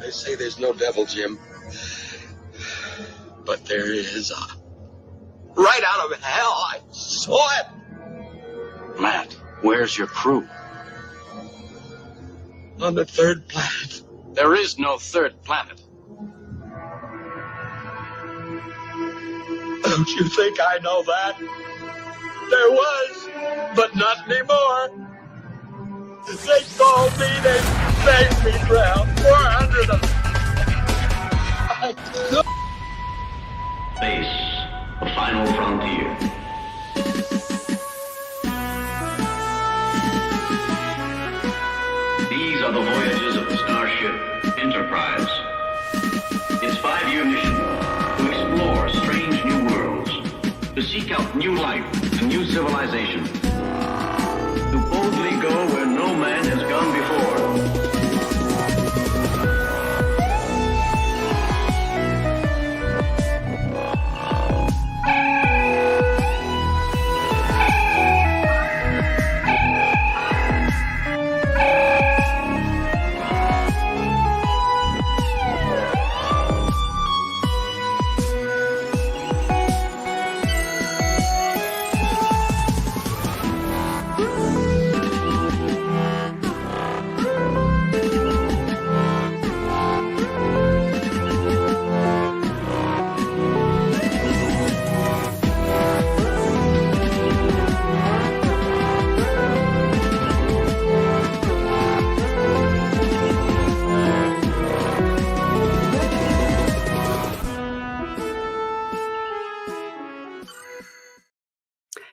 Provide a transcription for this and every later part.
They say there's no devil, Jim. But there is. Right out of hell, I saw it. Matt, where's your crew? On the third planet. There is no third planet. Don't you think I know that? There was, but not anymore. They told me they saved me, drowned 400 of them. Space, the final frontier. These are the voyages of the starship Enterprise. Its 5-year mission to explore strange new worlds, to seek out new life and new civilization, to boldly go where no man has gone before.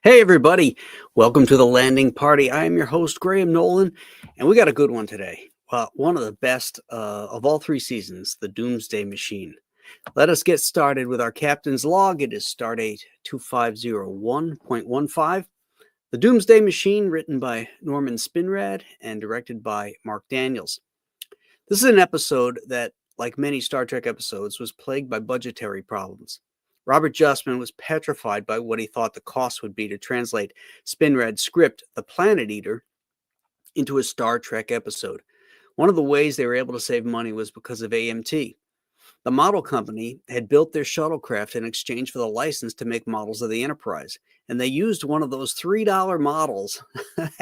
Hey everybody, welcome to the landing party. I am your host, Graham Nolan, and we got a good one today. One of the best of all 3 seasons, the Doomsday Machine. Let us get started with our captain's log. It is Stardate 2501.15. The Doomsday Machine, written by Norman Spinrad and directed by Mark Daniels. This is an episode that, like many Star Trek episodes, was plagued by budgetary problems. Robert Justman was petrified by what he thought the cost would be to translate Spinrad's script, The Planet Eater, into a Star Trek episode. One of the ways they were able to save money was because of AMT. The model company had built their shuttlecraft in exchange for the license to make models of the Enterprise, and they used one of those $3 models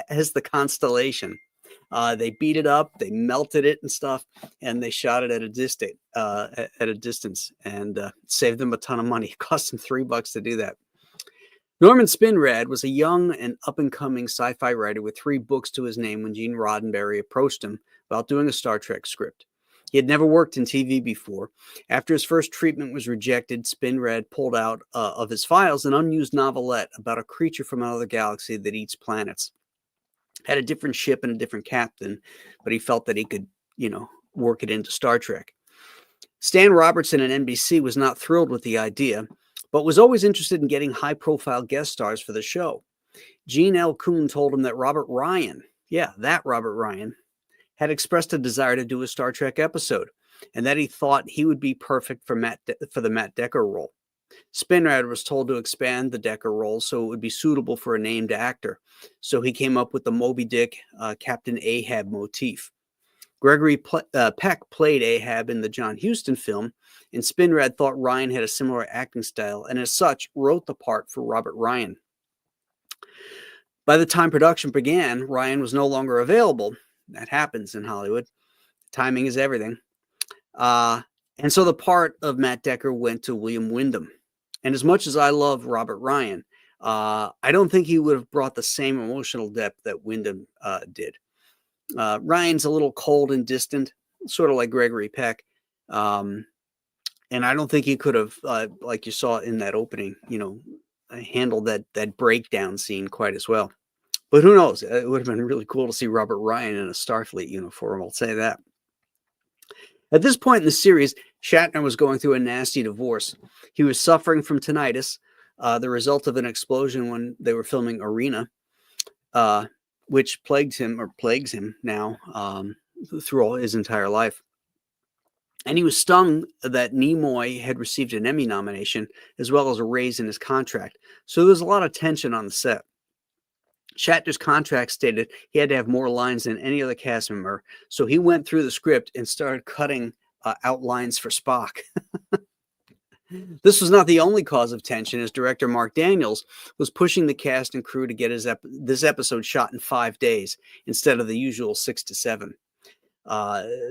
as the Constellation. They beat it up, they melted it and stuff, and they shot it at a distance, and saved them a ton of money. It cost them $3 to do that. Norman Spinrad was a young and up-and-coming sci-fi writer with 3 books to his name when Gene Roddenberry approached him about doing a Star Trek script. He had never worked in TV before. After his first treatment was rejected, Spinrad pulled out of his files an unused novelette about a creature from another galaxy that eats planets. Had a different ship and a different captain, but he felt that he could, work it into Star Trek. Stan Robertson at NBC was not thrilled with the idea, but was always interested in getting high-profile guest stars for the show. Gene L. Kuhn told him that Robert Ryan, had expressed a desire to do a Star Trek episode, and that he thought he would be perfect for the Matt Decker role. Spinrad was told to expand the Decker role so it would be suitable for a named actor. So he came up with the Moby Dick Captain Ahab motif. Gregory Peck played Ahab in the John Huston film, and Spinrad thought Ryan had a similar acting style, and as such, wrote the part for Robert Ryan. By the time production began, Ryan was no longer available. That happens in Hollywood. Timing is everything. And so the part of Matt Decker went to William Wyndham. And as much as I love Robert Ryan, I don't think he would have brought the same emotional depth that Wyndham did. Ryan's a little cold and distant, sort of like Gregory Peck. And I don't think he could have, like you saw in that opening, handled that breakdown scene quite as well. But who knows? It would have been really cool to see Robert Ryan in a Starfleet uniform, I'll say that. At this point in the series, Shatner was going through a nasty divorce. He was suffering from tinnitus, the result of an explosion when they were filming Arena, which plagues him now through all his entire life. And he was stung that Nimoy had received an Emmy nomination as well as a raise in his contract. So there was a lot of tension on the set. Shatner's contract stated he had to have more lines than any other cast member, so he went through the script and started cutting outlines for Spock. This was not the only cause of tension, as director Mark Daniels was pushing the cast and crew to get this episode shot in 5 days instead of the usual 6 to 7.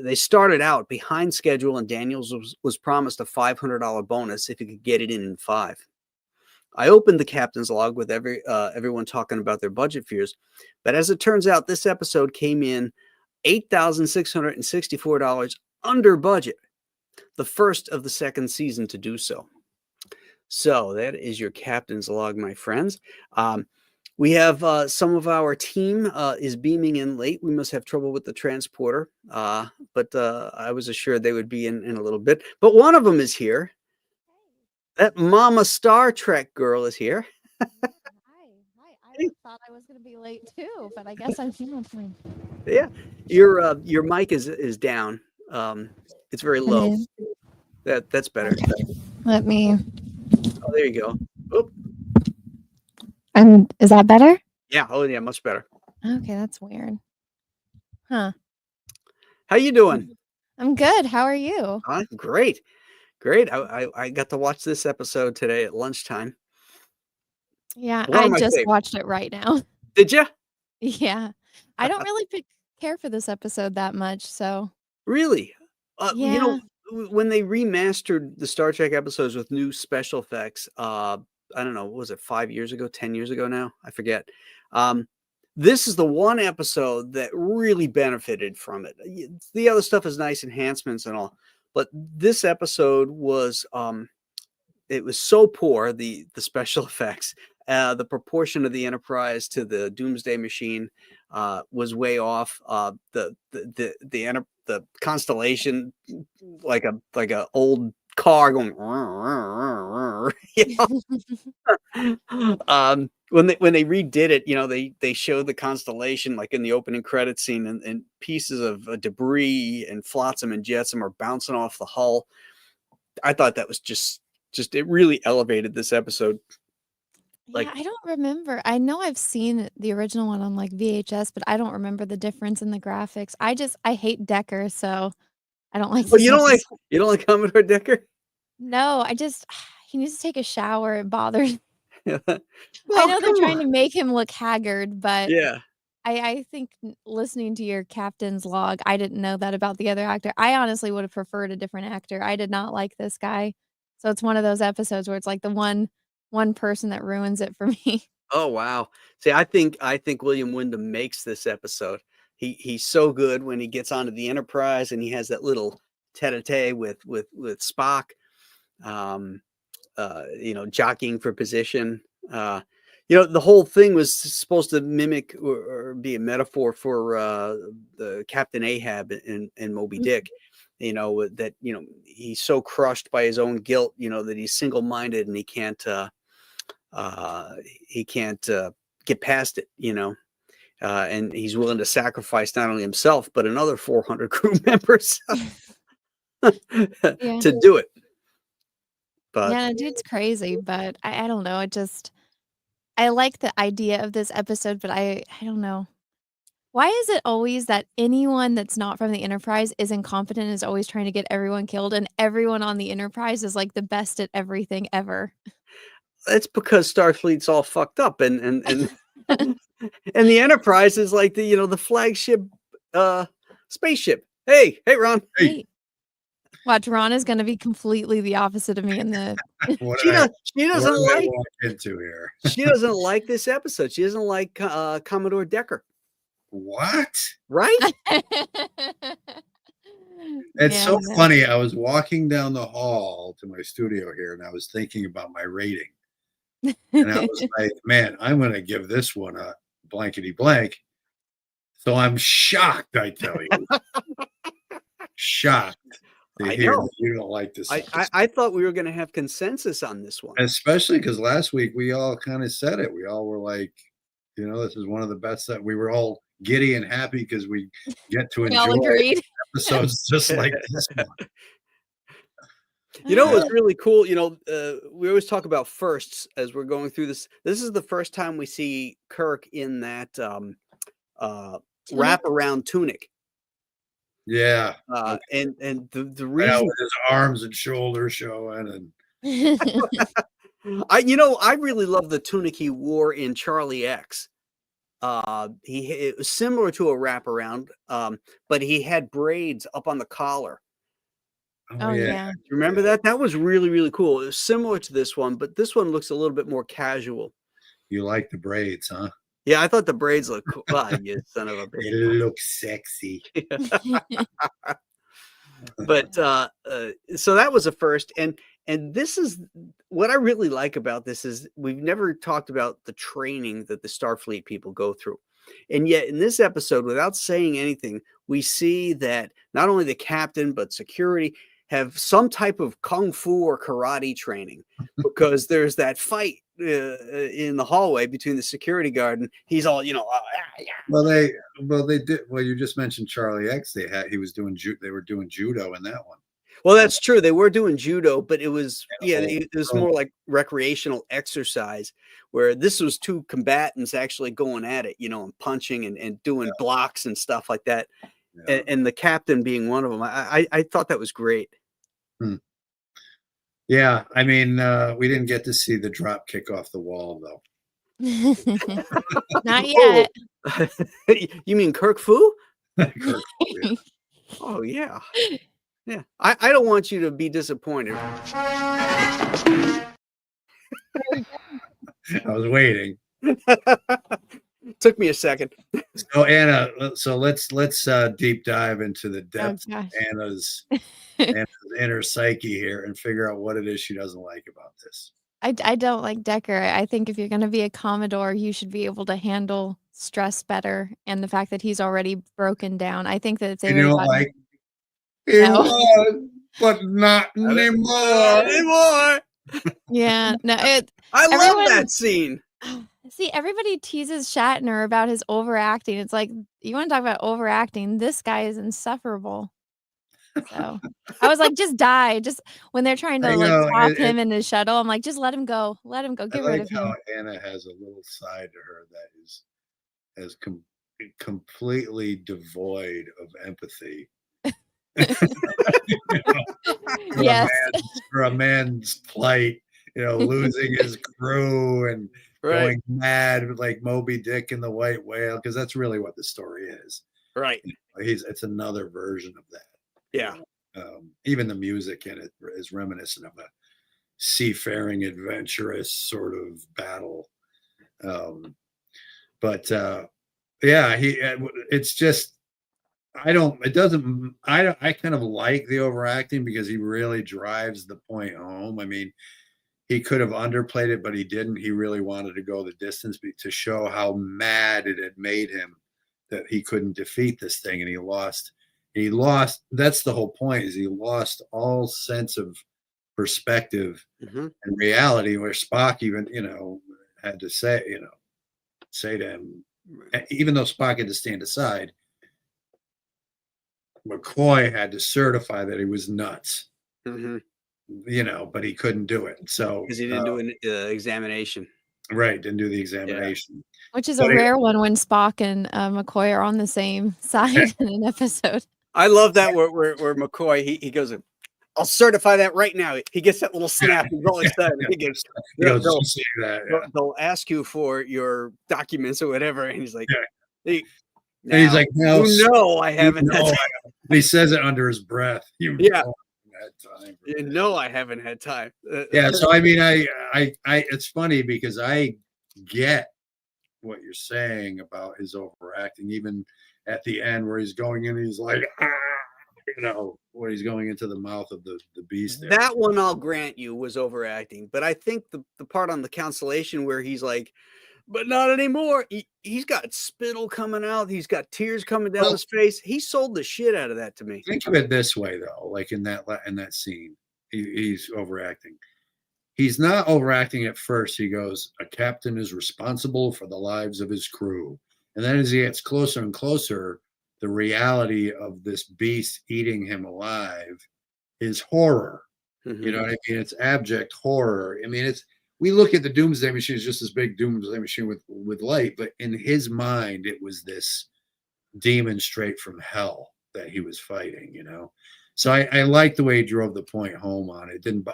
They started out behind schedule, and Daniels was promised a $500 bonus if he could get it in 5. I opened the captain's log with everyone talking about their budget fears, but as it turns out, this episode came in $8,664 under budget, the first of the second season to do so. So that is your captain's log, my friends. We have some of our team is beaming in late. We must have trouble with the transporter, but I was assured they would be in a little bit. But one of them is here. That Mama Star Trek girl is here. Hi. I thought I was going to be late too, but I guess I'm feeling fine. Yeah, your mic is down. It's very low. That's better. Let me. Oh, there you go. Oop. Is that better? Yeah. Oh, yeah. Much better. Okay, that's weird. Huh. How you doing? I'm good. How are you? Great. Great. I got to watch this episode today at lunchtime. Yeah, I just watched it right now. Did you? Yeah. I don't really care for this episode that much, so. Really? Yeah. You know, when they remastered the Star Trek episodes with new special effects, I don't know, what was it, 5 years ago, 10 years ago now? I forget. This is the one episode that really benefited from it. The other stuff is nice enhancements and all, but this episode was it was so poor, the special effects. The proportion of the Enterprise to the Doomsday machine was way off. The Constellation, like a old car going. You know? When they redid it, you know, they showed the Constellation like in the opening credit scene, and pieces of debris and flotsam and jetsam are bouncing off the hull. I thought that was just it really elevated this episode. Yeah, I don't remember. I know I've seen the original one on like VHS, but I don't remember the difference in the graphics. I hate Decker, so I don't like. Well, you don't like Commodore Decker? No, he needs to take a shower. It bothers. Well, I know they're trying to make him look haggard, but yeah. I think listening to your captain's log, I didn't know that about the other actor. I honestly would have preferred a different actor. I did not like this guy. So it's one of those episodes where it's like the one person that ruins it for me. Oh wow. See, I think William Wyndham makes this episode. He's so good when he gets onto the Enterprise and he has that little tete-a-tete with Spock. You know, jockeying for position. You know, the whole thing was supposed to mimic or be a metaphor for the Captain Ahab in Moby Dick. You know, that, you know, he's so crushed by his own guilt, you know, that he's single-minded and he can't get past it, you know, and he's willing to sacrifice not only himself, but another 400 crew members to do it. But yeah, dude's crazy, but I don't know. I like the idea of this episode, but I don't know. Why is it always that anyone that's not from the Enterprise is incompetent and is always trying to get everyone killed, and everyone on the Enterprise is like the best at everything ever? It's because Starfleet's all fucked up, and and the Enterprise is like the flagship spaceship. Hey, Ron. Hey. Watch, Ron is going to be completely the opposite of me in the. She doesn't like walk into here. She doesn't like this episode. She doesn't like Commodore Decker. What? Right? It's so funny. I was walking down the hall to my studio here, and I was thinking about my rating. And I was like, man, I'm going to give this one a blankety blank. So I'm shocked, I tell you. Shocked to hear that you don't like this. I thought we were going to have consensus on this one. Especially because last week we all kind of said it. We all were like, you know, this is one of the best that we were all giddy and happy because we get to enjoy episodes just like this one. You know what's really cool? You know, we always talk about firsts as we're going through this. This is the first time we see Kirk in that wraparound tunic. Yeah. And the Right out reason with his arms and shoulders showing, and I really love the tunic he wore in Charlie X. It was similar to a wraparound, but he had braids up on the collar. oh Oh yeah, yeah. Remember that? That was really, really cool. It was similar to this one, but this one looks a little bit more casual. you like the braids, huh? Yeah, I thought the braids looked cool. Ah, you son of a They bitch. look sexy. But so that was a first, and this is what I really like about this is we've never talked about the training that the Starfleet people go through. And yet in this episode, without saying anything, we see that not only the captain but security have some type of kung fu or karate training, because there's that fight in the hallway between the security guard and he's all, Well, they did. Well, you just mentioned Charlie X. They were doing judo in that one. Well, that's true. They were doing judo, but it was it was Oh. more like recreational exercise, where this was two combatants actually going at it, and punching and doing blocks and stuff like that. Yeah. And the captain being one of them. I thought that was great. Yeah, I mean, we didn't get to see the drop kick off the wall though. Not yet. You mean Kirk Fu? Kirk, yeah. Oh yeah. Yeah. I don't want you to be disappointed. I was waiting. Took me a second. So Anna, let's deep dive into the depths of Anna's inner psyche here and figure out what it is she doesn't like about this. I don't like Decker. I think if you're going to be a Commodore, you should be able to handle stress better. And the fact that he's already broken down, I think that if they You don't like it No. was, but not anymore. Yeah, no, I love that scene. See, everybody teases Shatner about his overacting. It's like, you want to talk about overacting? This guy is insufferable. So I was like, just die. Just when they're trying to stop him in his shuttle, I'm like, just let him go. Let him go. Get rid of him. Anna has a little side to her that is completely devoid of empathy. Yes. For a man's plight, losing his crew and going mad like Moby Dick and the White Whale, because that's really what the story is. Right. It's another version of that. Yeah. Even the music in it is reminiscent of a seafaring, adventurous sort of battle. It's just, I kind of like the overacting because he really drives the point home. I mean, he could have underplayed it, but he didn't. He really wanted to go the distance to show how mad it had made him that he couldn't defeat this thing, and he lost. That's the whole point, is he lost all sense of perspective and reality, where Spock even, had to say to him, even though Spock had to stand aside, McCoy had to certify that he was nuts, but he couldn't do it. So because he didn't do an examination. Right, didn't do the examination. Yeah. Which is a rare one when Spock and McCoy are on the same side in an episode. I love that where McCoy he goes, I'll certify that right now. He gets that little snap. He's all excited. They'll ask you for your documents or whatever, and he's like, he's like, no, I haven't. He says it under his breath. I haven't had time. So I mean, I it's funny because I get what you're saying about his overacting, even at the end where he's going in, he's like, where he's going into the mouth of the beast there. That one I'll grant you was overacting, but I think the part on the Constellation where he's like, but not anymore. He's got spittle coming out. He's got tears coming down his face. He sold the shit out of that to me. Think of it this way, though. Like in that scene, he's overacting. He's not overacting at first. He goes, a captain is responsible for the lives of his crew. And then as he gets closer and closer, the reality of this beast eating him alive is horror. You know what I mean? It's abject horror. I mean, we look at the Doomsday Machine as just this big Doomsday Machine with light, but in his mind, it was this demon straight from hell. that he was fighting, you know. So I like the way he drove the point home on it. Didn't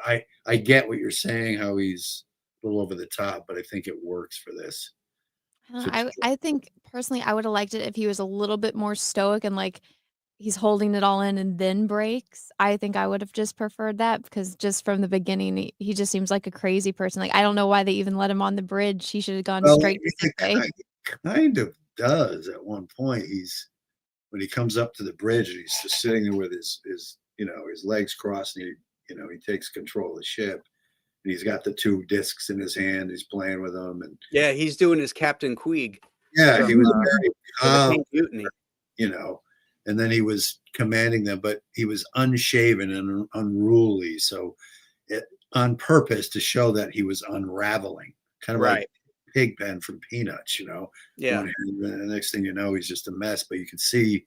I get what you're saying, how he's a little over the top, but I think it works for this. I think personally I would have liked it if he was a little bit more stoic and like he's holding it all in and then breaks. I think I would have just preferred that because just from the beginning he just seems like a crazy person. Like I don't know why they even let him on the bridge. He should have gone Well, straight to sick bay. kind of does at one point. When he comes up to the bridge and he's just sitting there with his his legs crossed and he takes control of the ship. And he's got the 2 discs in his hand. He's playing with them, and Yeah, he's doing his Captain Queeg. yeah, he was very calm, Pink Mutiny. And then he was commanding them, but he was unshaven and unruly, so on purpose to show that he was unraveling, kind of like Pigpen from Peanuts, Yeah. And the next thing you know, he's just a mess. But you can see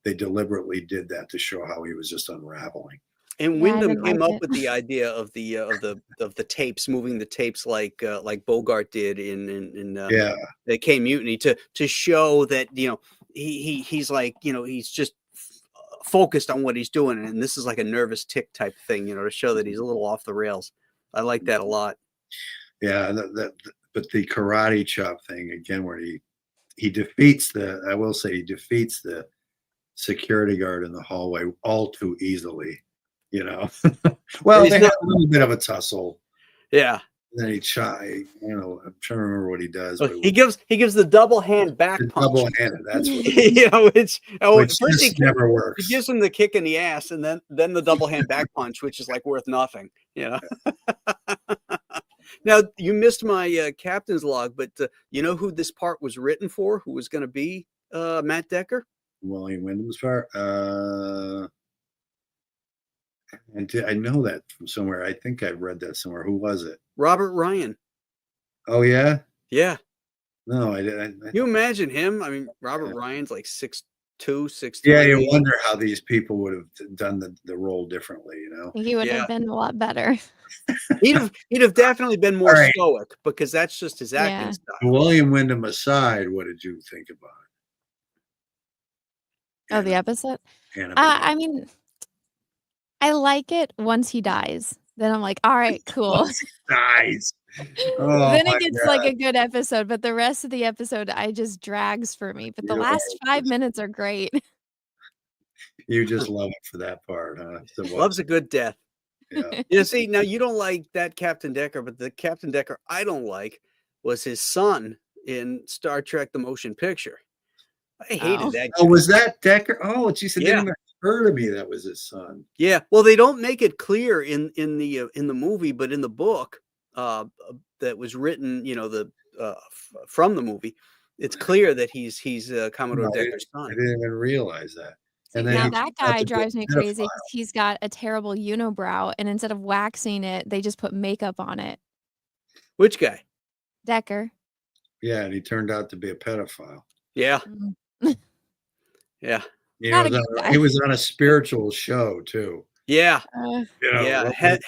they deliberately did that to show how he was just unraveling. And Wyndham came up with the idea of the tapes, moving the tapes like Bogart did in the K Mutiny to show that he's like he's just focused on what he's doing, and this is like a nervous tick type thing, to show that he's a little off the rails. I like that a lot. Yeah, but the karate chop thing again, where he defeats the security guard in the hallway all too easily. Well, they had a little bit of a tussle. Yeah. And then I'm trying to remember what he does. Well, he gives the double hand back punch. Double handed. That's what which first never works. He gives him the kick in the ass, and then the double hand back punch, which is like worth nothing. Now you missed my captain's log, but you know who this part was written for? Who was going to be Matt Decker? William Wyndham's part. I know that from somewhere. I think I've read that somewhere. Who was it? Robert Ryan. Oh yeah. Yeah. No, I didn't. You imagine him? I mean, Robert Ryan's like 6'2", 6'3". Yeah, you wonder how these people would have done the role differently. He would have been a lot better. He'd have definitely been more stoic because that's just his acting style. William Wyndham aside, what did you think about it? Oh, the episode. I mean, I like it once he dies. Then I'm like, all right, cool. Dies. Then it gets like a good episode, but the rest of the episode just drags for me. But the last 5 minutes are great. You just love it for that part, huh? Loves a good death. Yeah. See, now you don't like that Captain Decker, but the Captain Decker I don't like was his son in Star Trek: The Motion Picture. I hated that. Oh, was that Decker? Oh, geez, it didn't occur to me that was his son. Yeah, well, they don't make it clear in the movie, but in the book that was written, from the movie, it's clear that he's Commodore Decker's son. I didn't even realize that. And then that guy drives me crazy because he's got a terrible unibrow, and instead of waxing it, they just put makeup on it. Which guy? Decker. Yeah, and he turned out to be a pedophile. Yeah. Yeah. He was on a spiritual show too. Yeah.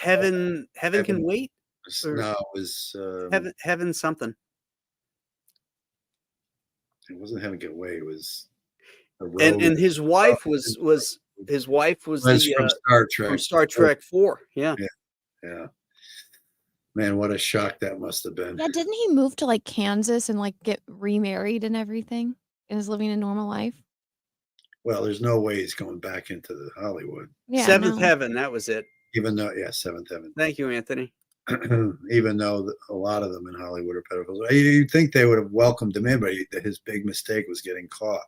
Heaven Can Wait? No, it was Heaven something. It wasn't Heaven Can Wait. It was and his wife was from Star Trek. From Star Trek 4. Yeah. Man, what a shock that must have been. Yeah, didn't he move to like Kansas and like get remarried and everything? And is living a normal life? Well, there's no way he's going back into the Hollywood. Yeah, Seventh Heaven, that was it. Even though, Seventh Heaven. Thank you, Anthony. Even though a lot of them in Hollywood are pedophiles. You'd think they would have welcomed him in, but his big mistake was getting caught.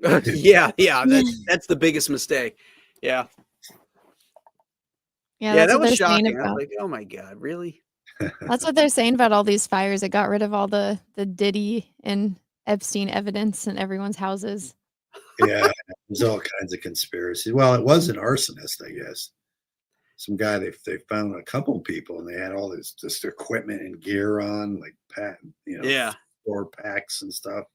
Yeah, that's the biggest mistake. Yeah. Yeah, that was shocking. I was like, oh my God, really? That's what they're saying about all these fires. It got rid of all the Diddy and Epstein evidence in everyone's houses. Yeah, there's all kinds of conspiracies. Well, it was an arsonist, I guess. Some guy, they found a couple people and they had all this equipment and gear on, like store packs and stuff.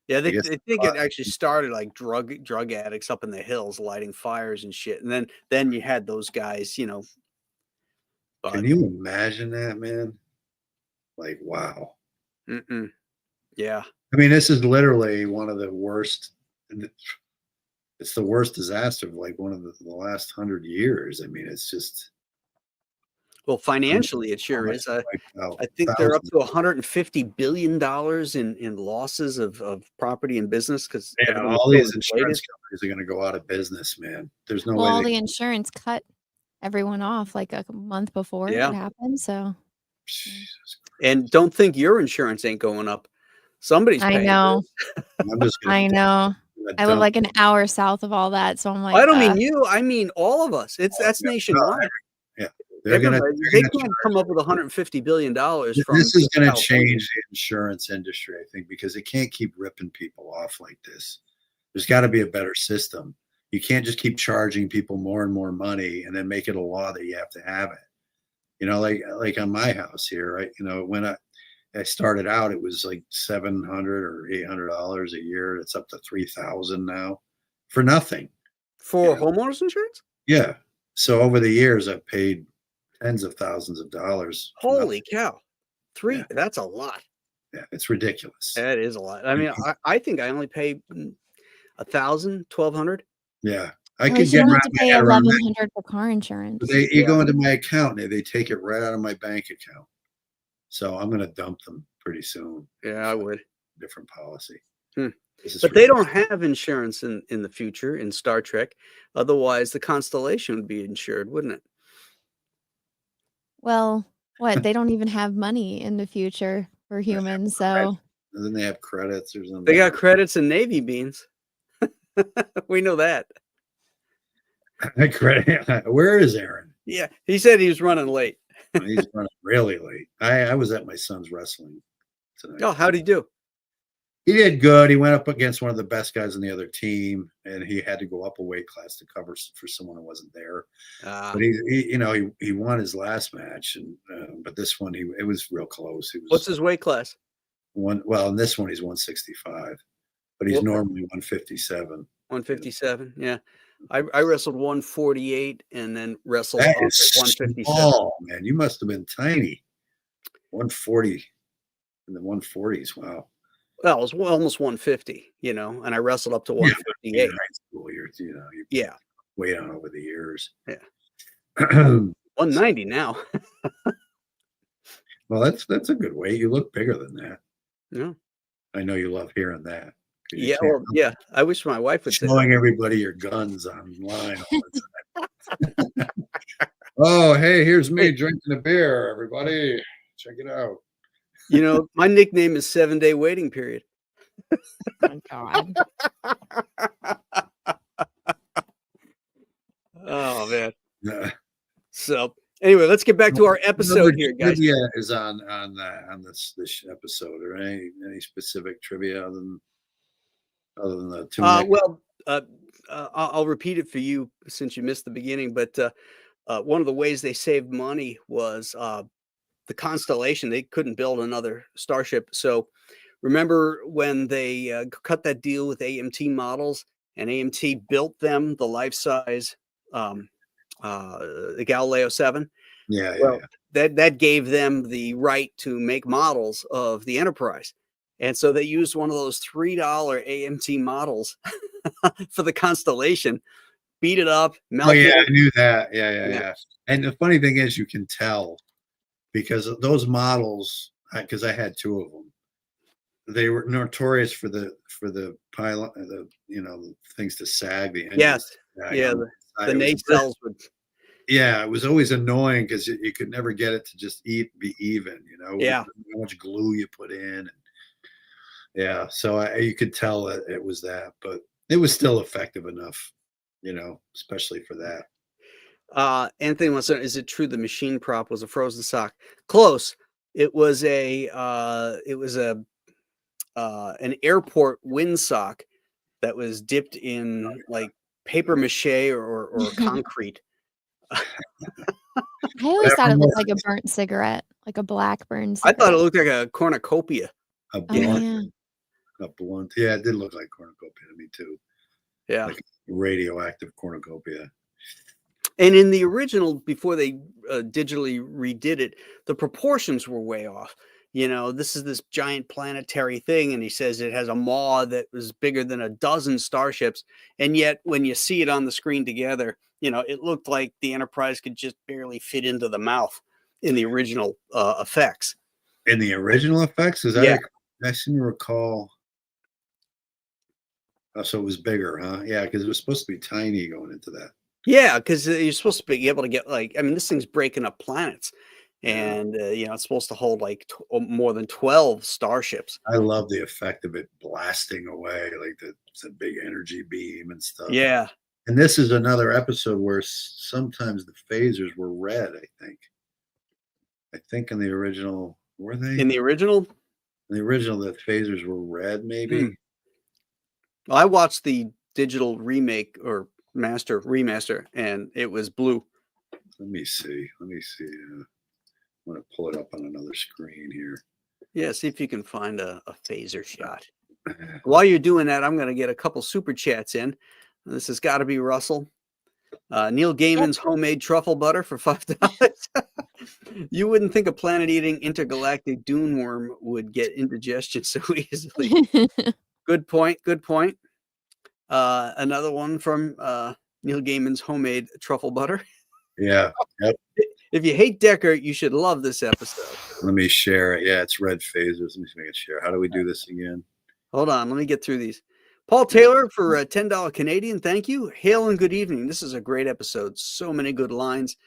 Yeah, they think it actually started like drug addicts up in the hills lighting fires and shit. And then you had those guys, Can you imagine that, man? Like, wow. Yeah. I mean, this is literally one of the worst and it's the worst disaster of like one of the last 100 years. I mean, it's just. Well, financially, it sure is. I think they're up to $150 billion in losses of property and business because all these insurance companies are going to go out of business, man. There's no way. All the insurance cut everyone off like a month before it happened. So, and don't think your insurance ain't going up. Somebody's paying. I know. I know. I live like an hour south of all that, so I'm like, I don't mean you. I mean all of us. That's nationwide. Yeah. They can't come up with $150 billion from. This is going to change the insurance industry, I think, because it can't keep ripping people off like this. There's got to be a better system. You can't just keep charging people more and more money and then make it a law that you have to have it. You know, like on my house here, right? You know, when I started out, it was like $700 or $800 a year. It's up to $3,000 now for nothing. For homeowners insurance? Yeah. So over the years, I've paid tens of thousands of dollars. Holy cow. That's a lot. Yeah, it's ridiculous. That is a lot. I mean, I think I only pay $1,000, $1,200. Yeah. I could get have to pay $1,100 for car insurance. You go into my account and they take it right out of my bank account. So I'm going to dump them pretty soon. Yeah, I would. Different policy. But they don't have insurance in the future in Star Trek. Otherwise, the Constellation would be insured, wouldn't it? Well, what? They don't even have money in the future for humans, so. And then they have credits or something. They got credits and Navy beans. We know that. Where is Aaron? Yeah, he said he was running late. He's running really late. I was at my son's wrestling tonight. Oh, how'd he do? He did good. He went up against one of the best guys on the other team, and he had to go up a weight class to cover for someone who wasn't there. But he won his last match, and but this one it was real close. What's his weight class? In this one he's 165, but he's normally 157. 157, yeah. I wrestled 148 and then wrestled that at is 157. Small, man. You must have been tiny. 140 in the 140s. Wow. Well, it was almost 150, and I wrestled up to 158. Yeah, high school, you weighed on over the years. Yeah. 190 now. Well, that's a good weight. You look bigger than that. Yeah. I know you love hearing that. Yeah, yeah. I wish my wife would showing everybody your guns online all the time. Oh, hey, here's me drinking a beer, everybody. Check it out. My nickname is 7-day waiting period. Oh, God. Oh, man. So, anyway, let's get back to our episode here, guys. Trivia is on this episode, or any specific trivia other than the two. I'll repeat it for you since you missed the beginning. But one of the ways they saved money was the Constellation. They couldn't build another starship. So remember when they cut that deal with AMT Models, and AMT built them the life-size the Galileo 7? That gave them the right to make models of the Enterprise. And so they used one of those $3 AMT models for the Constellation, beat it up. Oh, yeah, I knew that. Yeah. And the funny thing is, you can tell because those models, because I had two of them, they were notorious for the pilot, the things to sag the engine. Yes. The nacelles would. Yeah, it was always annoying because you could never get it to just be even, how much glue you put in. Yeah, so you could tell that it was that, but it was still effective enough, especially for that. Anthony wants to know, is it true the machine prop was a frozen sock? Close. It was an airport windsock that was dipped in like paper mache or concrete. I always thought it looked like a burnt cigarette, like a black burn cigarette. I thought it looked like a cornucopia. A blunt. Yeah, it did look like cornucopia to me too. Yeah. Like radioactive cornucopia. And in the original, before they digitally redid it, the proportions were way off. this is this giant planetary thing, and he says it has a maw that was bigger than a dozen starships, and yet when you see it on the screen together, it looked like the Enterprise could just barely fit into the mouth in the original effects. In the original effects, is that? Yeah. I seem to recall. Oh, so it was bigger, huh? Yeah, because it was supposed to be tiny going into that. Yeah, because you're supposed to be able to get this thing's breaking up planets, and it's supposed to hold like more than 12 starships. I love the effect of it blasting away, like it's a big energy beam and stuff. Yeah. And this is another episode where sometimes the phasers were red, I think in the original, were they? In the original? In the original, the phasers were red, maybe? Well, I watched the digital remake or remaster, and it was blue. Let me see. I'm going to pull it up on another screen here. Yeah, see if you can find a phaser shot. While you're doing that, I'm going to get a couple super chats in. This has got to be Russell. Neil Gaiman's homemade truffle butter for $5. You wouldn't think a planet-eating intergalactic dune worm would get indigestion so easily. Good point. Another one from Neil Gaiman's homemade truffle butter. Yeah. Yep. If you hate Decker, you should love this episode. Let me share it. Yeah, it's red phasers. Let me make it share. How do we do this again? Hold on. Let me get through these. Paul Taylor for $10 Canadian. Thank you. Hail and good evening. This is a great episode. So many good lines.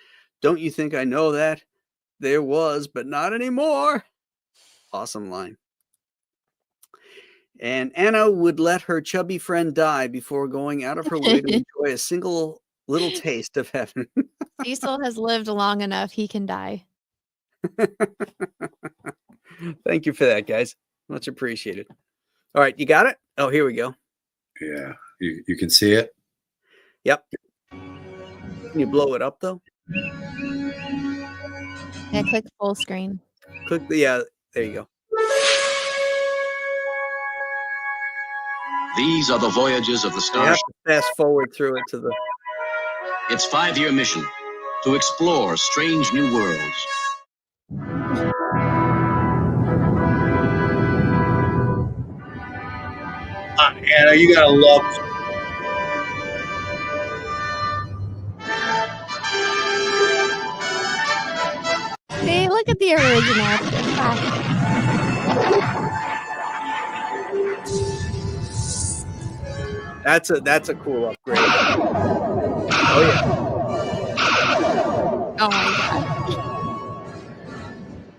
Don't you think I know that? There was, but not anymore. Awesome line. And Anna would let her chubby friend die before going out of her way to enjoy a single little taste of heaven. Cecil has lived long enough. He can die. Thank you for that, guys. Much appreciated. All right, you got it? Oh, here we go. Yeah, you can see it? Yep. Can you blow it up, though? Yeah, click full screen. Click there you go. These are the voyages of the You Starship. have to fast forward through it to the... Its 5-year mission to explore strange new worlds. Anna, you gotta love it. See, look at the original. That's a cool upgrade. Oh yeah. Oh my god.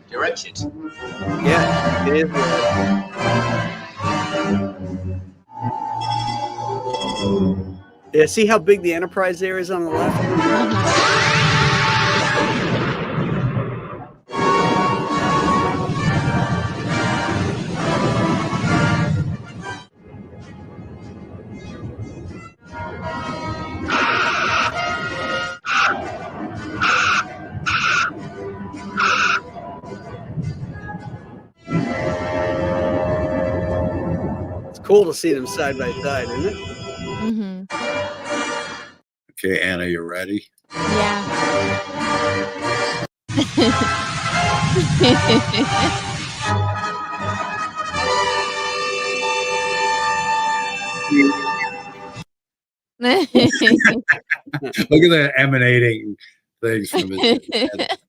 Directions. Yeah, it is. Yeah, see how big the Enterprise there is on the left? It's cool to see them side by side, isn't it? Mm-hmm. Okay, Anna, you ready? Yeah. Look at the emanating things from his head.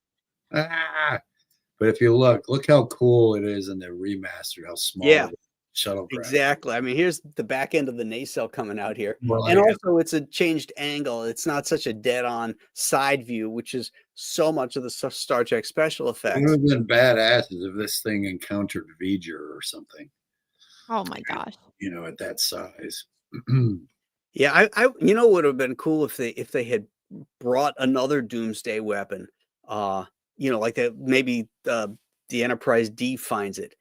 But if you look how cool it is in the remastered, how small Yeah. the shuttlecraft. Exactly. I mean, here's the back end of the nacelle coming out here. More like And it. also it's a changed angle. It's not such a dead-on side view, which is so much of the Star Trek special It effects. would have been badass if this thing encountered V'ger or something, Oh my gosh. at that size. Yeah, I would have been cool if they had brought another Doomsday weapon. Like that maybe the Enterprise D finds it.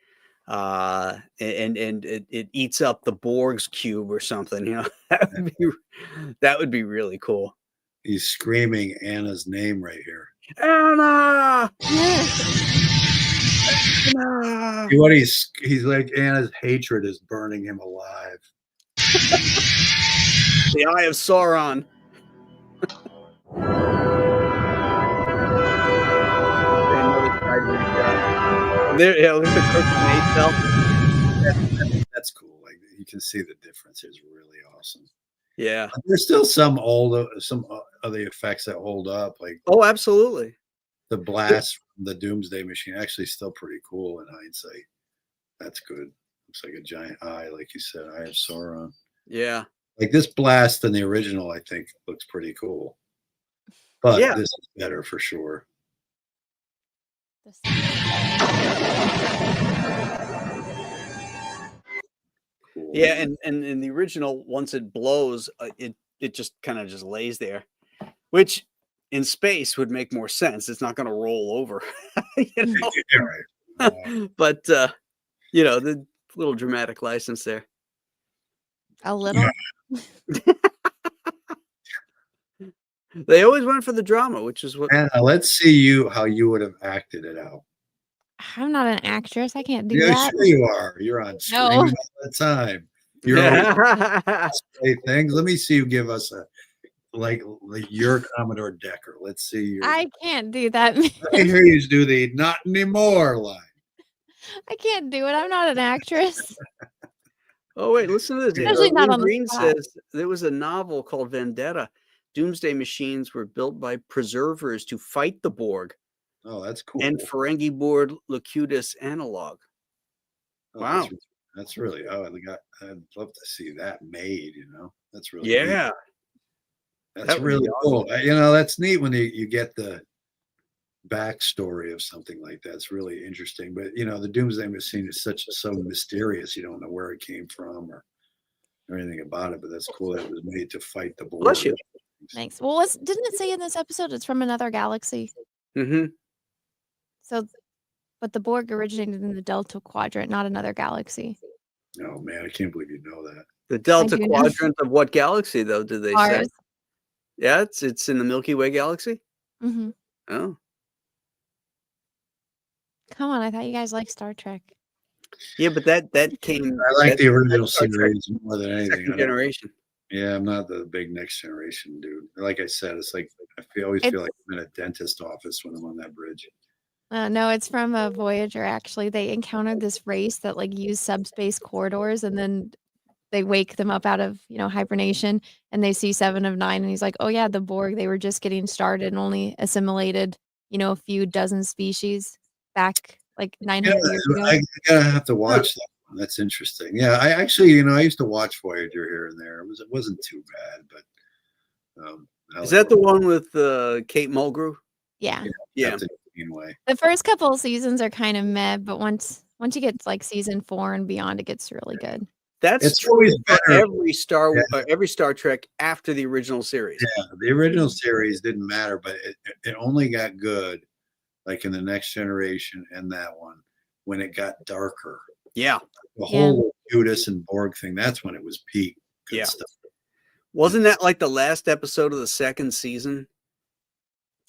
And it eats up the Borg's cube or something, that would be really cool. He's screaming Anna's name right here. Anna! Anna! See what he's like, Anna's hatred is burning him alive. The Eye of Sauron. There, yeah, look at the crooked mace belt. That's cool. Like you can see the difference is really awesome. Yeah. There's still some of the effects that hold up, like Oh, absolutely. the blast from the Doomsday machine. Actually, still pretty cool in hindsight. That's good. Looks like a giant eye, like you said, Eye of Sauron. Yeah. Like this blast in the original, I think looks pretty cool, but Yeah. this is better for sure. Cool. Yeah, and in the original, once it blows, it just kind of just lays there, which in space would make more sense. It's not going to roll over, you know? Yeah, right. But the little dramatic license there. A little. They always went for the drama, which is what. Anna, let's see how you would have acted it out. I'm not an actress. I can't do Yeah, that. sure you are. You're on screen No. all the time. You're always things. Let me see you give us like your Commodore Decker. Let's see your. I can't do that. Let me hear you do the "not anymore" line. I can't do it. I'm not an actress. Oh wait, listen to this. Especially not on the Green spot. says there was a novel called Vendetta. Doomsday machines were built by preservers to fight the Borg. Oh, that's cool. And Ferengi board Locutus analog. Oh, Wow, that's really. Oh, I'd love to see that made. That's really. yeah. Neat. That's really cool. That's neat when you get the backstory of something like that. It's really interesting. But the Doomsday machine is so mysterious. You don't know where it came from or anything about it. But that's cool that it was made to fight the Borg. Bless you. Thanks. Well, didn't it say in this episode it's from another galaxy? Mm-hmm. So, but the Borg originated in the Delta Quadrant, not another galaxy. Oh man, I can't believe you know that. The Delta do know. Quadrant of what galaxy, though? Did they say? Mars. Yeah, it's in the Milky Way galaxy. Mm-hmm. Oh, Come on, I thought you guys liked Star Trek. yeah, but that came. I like the original Star Trek series more than anything. second generation. Yeah, I'm not the big next generation dude. Like I said, it's like I always feel like I'm in a dentist office when I'm on that bridge. No, it's from a Voyager. Actually, they encountered this race that used subspace corridors, and then they wake them up out of hibernation, and they see 7 of 9, and he's like, "Oh yeah, the Borg. They were just getting started and only assimilated, a few dozen species back 900 years ago." I gotta have to watch that one. That's interesting. Yeah, I actually, I used to watch Voyager here and there. It wasn't too bad, but is that the one with Kate Mulgrew? Yeah. Way. The first couple of seasons are kind of meh, but once you get to season 4 and beyond, it gets really good. It's always better. Every Star Trek after the original series. Yeah, the original series didn't matter, but it only got good like in the Next Generation and that one when it got darker. Yeah, the whole Locutus and Borg thing. That's when it was peak. Good stuff. Wasn't that like the last episode of the second season?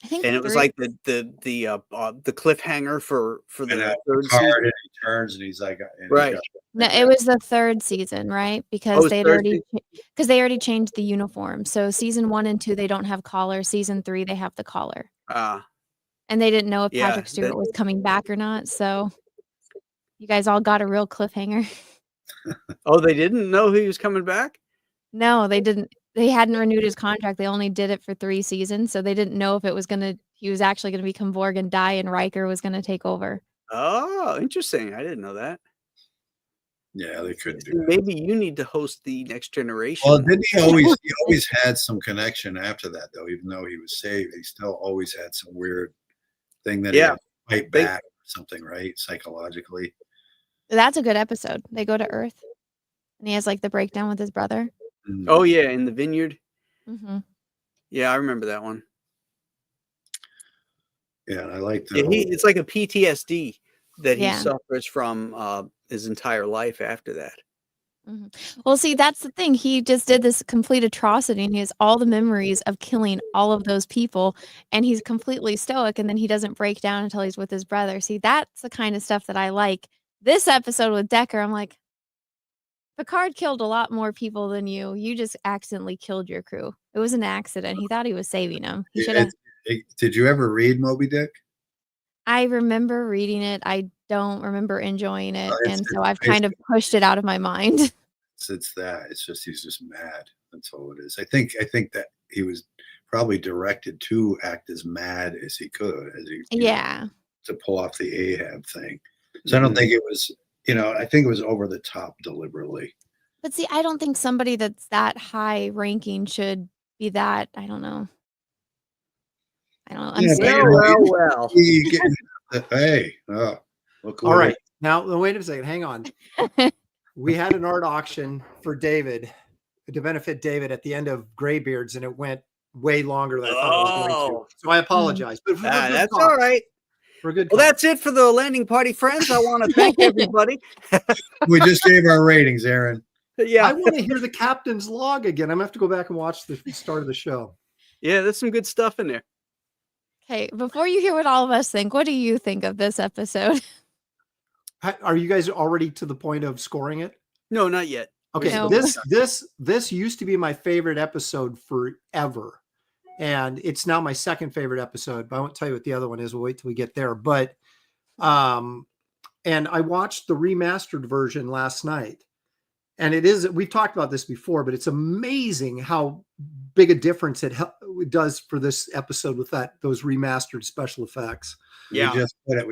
I think, and it was like the cliffhanger for the third season. And he turns and he's like, right. No, it was the third season, right? Because they already changed the uniform. So season 1 and 2 they don't have collar. Season 3 they have the collar. And they didn't know if Patrick Stewart was coming back or not. So you guys all got a real cliffhanger. Oh, they didn't know he was coming back? No, they didn't. They hadn't renewed his contract. They only did it for 3 seasons, so they didn't know if he was actually going to become Borg and die, and Riker was going to take over. Oh, interesting. I didn't know that. Yeah, they couldn't do that. Maybe you need to host the Next Generation. Well, didn't he always had some connection after that, though, even though he was saved, he still always had some weird thing that he had to fight back or something, right? Psychologically. That's a good episode. They go to Earth, and he has the breakdown with his brother. Oh yeah, in the vineyard. Mm-hmm. Yeah, I remember that one. Yeah, I like that. Yeah, it's like a PTSD that he suffers from his entire life after that. Mm-hmm. Well, see, that's the thing. He just did this complete atrocity, and he has all the memories of killing all of those people, and he's completely stoic, and then he doesn't break down until he's with his brother. See, that's the kind of stuff that I like. This episode with Decker, I'm like, Picard killed a lot more people than you. You just accidentally killed your crew. It was an accident. He thought he was saving them. He should have. Did you ever read Moby Dick? I remember reading it. I don't remember enjoying it, it's- and so it's I've kind of pushed it out of my mind. It's that. It's just he's just mad. That's all it is. I think that he was probably directed to act as mad as he could, Yeah. to pull off the Ahab thing. So I don't think it was, I think it was over the top deliberately. But see, I don't think somebody that's that high ranking should be that. I don't know. I'm Yeah, scared. Well. Hey, oh, look All what right. it- Now, wait a second. Hang on. We had an art auction for David to benefit David at the end of Graybeards, and it went way longer than I thought it was going to. So I apologize. But That's all right. For good. Well, that's it for the landing party, friends. I want to thank everybody. We just gave our ratings, Aaron. Yeah. I want to hear the captain's log again. I'm gonna have to go back and watch the start of the show. Yeah, there's some good stuff in there. Okay, before you hear what all of us think, what do you think of this episode? Are you guys already to the point of scoring it? No, not yet. Okay, No. this used to be my favorite episode forever, and it's now my second favorite episode. But I won't tell you what the other one is. We'll wait till we get there. But, and I watched the remastered version last night, and we've talked about this before, but it's amazing how big a difference it does for this episode with those remastered special effects. Yeah. We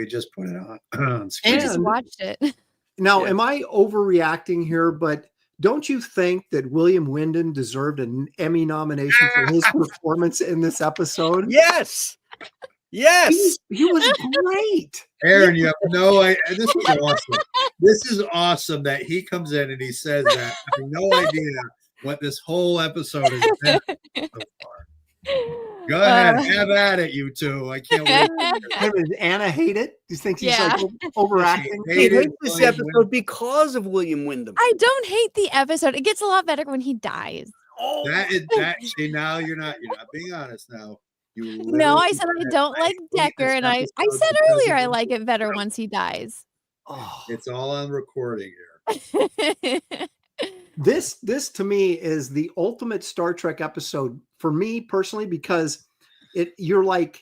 just put it on screen. I just watched it. Now, Yeah. am I overreacting here? But don't you think that William Wyndon deserved an Emmy nomination for his performance in this episode? Yes. Yes. He was great. Aaron, you have no idea. This is awesome. This is awesome that he comes in and he says that. I have no idea what this whole episode has been so far. Go ahead, have at it, you two. I can't wait. Does Anna hate it? Do you think she's Yeah. like overacting? She He hated hates this William episode because of William Wyndham. I don't hate the episode. It gets a lot better when he dies. Oh, That. See, now you're not being honest. Now you. No, I literally said I said, don't like hate Decker, this and I episode said because earlier of I the- like it better once he dies. Oh. It's all on recording here. This to me is the ultimate Star Trek episode for me personally, because you're on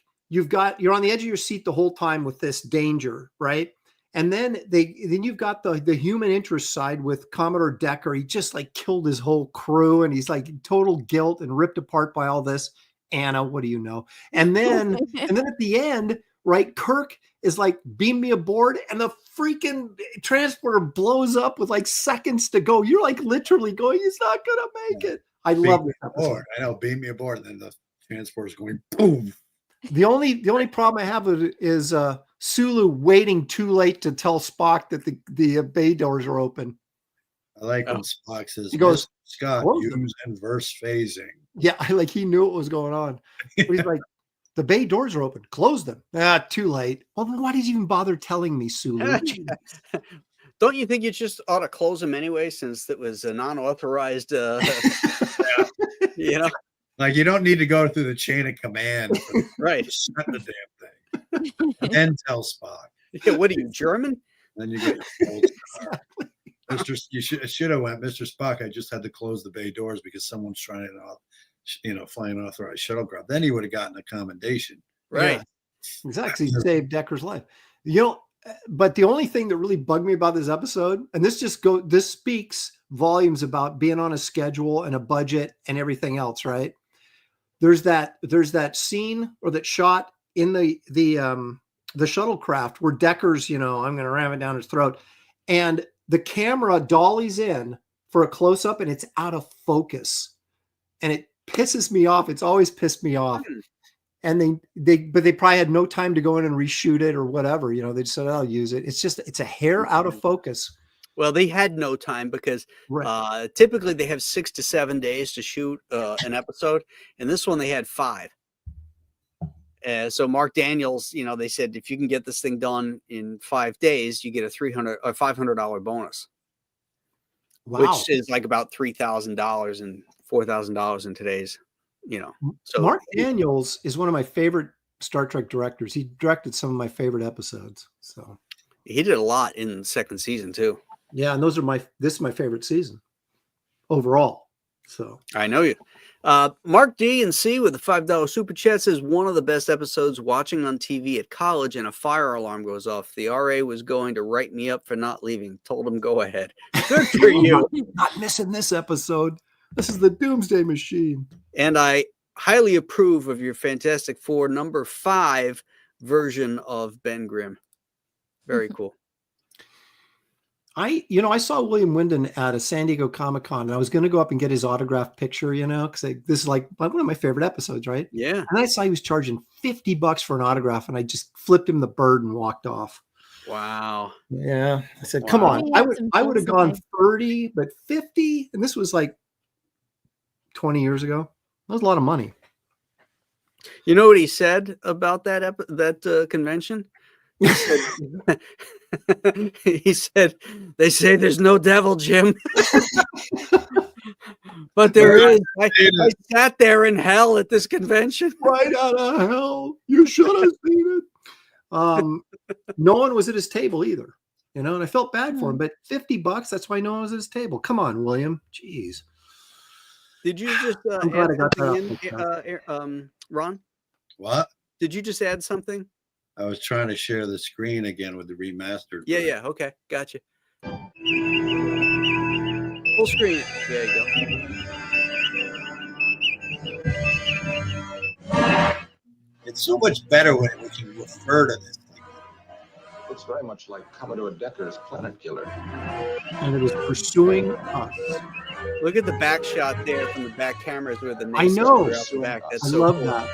the edge of your seat the whole time with this danger, right? And then you've got the human interest side with Commodore Decker. He just like killed his whole crew, and he's like total guilt and ripped apart by all this. Anna, what do you know? And then at the end, right, Kirk is like, beam me aboard, and the freaking transporter blows up with like seconds to go. You're like literally going, he's not gonna make it. I love this episode. Aboard. I know, beam me aboard, and then the transporter's going boom. The only problem I have with it is Sulu waiting too late to tell Spock that the bay doors are open. I like when Spock says, He goes, Scott, "Close use them." inverse phasing. Yeah, like he knew what was going on. But he's like, the bay doors are open. Close them. Too late. Well, then why did you even bother telling me, Sulu? don't you think you just ought to close them anyway, since it was a non-authorized, Like, you don't need to go through the chain of command. right? Shut the damn thing. And then tell Spock. Yeah, what are you, German? Then you get your gold star. You should have went, Mr. Spock. I just had to close the bay doors because someone's trying to fly an authorized shuttlecraft. Then he would have gotten a commendation. Right. Yeah, exactly. He saved Decker's life. But the only thing that really bugged me about this episode, and this speaks volumes about being on a schedule and a budget and everything else, right? There's that scene or that shot in the shuttlecraft where Decker's, I'm going to ram it down his throat, and the camera dollies in for a close up, and it's out of focus, and it pisses me off. It's always pissed me off. And they probably had no time to go in and reshoot it or whatever. They just said, I'll use it. It's a hair out of focus. Well, they had no time because Right. typically they have 6 to 7 days to shoot an episode, and this one they had 5. So Mark Daniels, they said if you can get this thing done in 5 days, you get a $300 or $500 bonus, Wow. which is like about $3,000 and $4,000 in today's, So Mark Daniels is one of my favorite Star Trek directors. He directed some of my favorite episodes. So he did a lot in the second season too. yeah, and this is my favorite season overall. So I know you. Mark D and C with the $5 super chat says one of the best episodes watching on TV at college, and a fire alarm goes off. The RA was going to write me up for not leaving. Told him go ahead. Good for you. not missing this episode. This is the Doomsday Machine. And I highly approve of your Fantastic Four number 5 version of Ben Grimm. Very cool. I saw William Wyndon at a San Diego Comic-Con, and I was going to go up and get his autographed picture, because this is like one of my favorite episodes, right? Yeah. And I saw he was charging $50 for an autograph, and I just flipped him the bird and walked off. Wow. Yeah. I said, Wow. come on. He I had would some I cool would have gone stuff. 30, but 50, and this was like 20 years ago. That was a lot of money. You know what he said about that convention? He said, he said, they say there's no devil, Jim. But there is. I sat there in hell at this convention. Right out of hell. You should have seen it. No one was at his table either, and I felt bad for him, but $50, that's why no one was at his table. Come on, William. Jeez. Did you just I'm glad I add got something that in, Ron? What? Did you just add something? I was trying to share the screen again with the remastered. Yeah, yeah. Okay, gotcha. Full screen. There you go. It's so much better when we can refer to this. Looks very much like Commodore Decker's Planet Killer. And it was pursuing us. Look at the back shot there from the back cameras where the I know. out the back. That's I so love cool. that.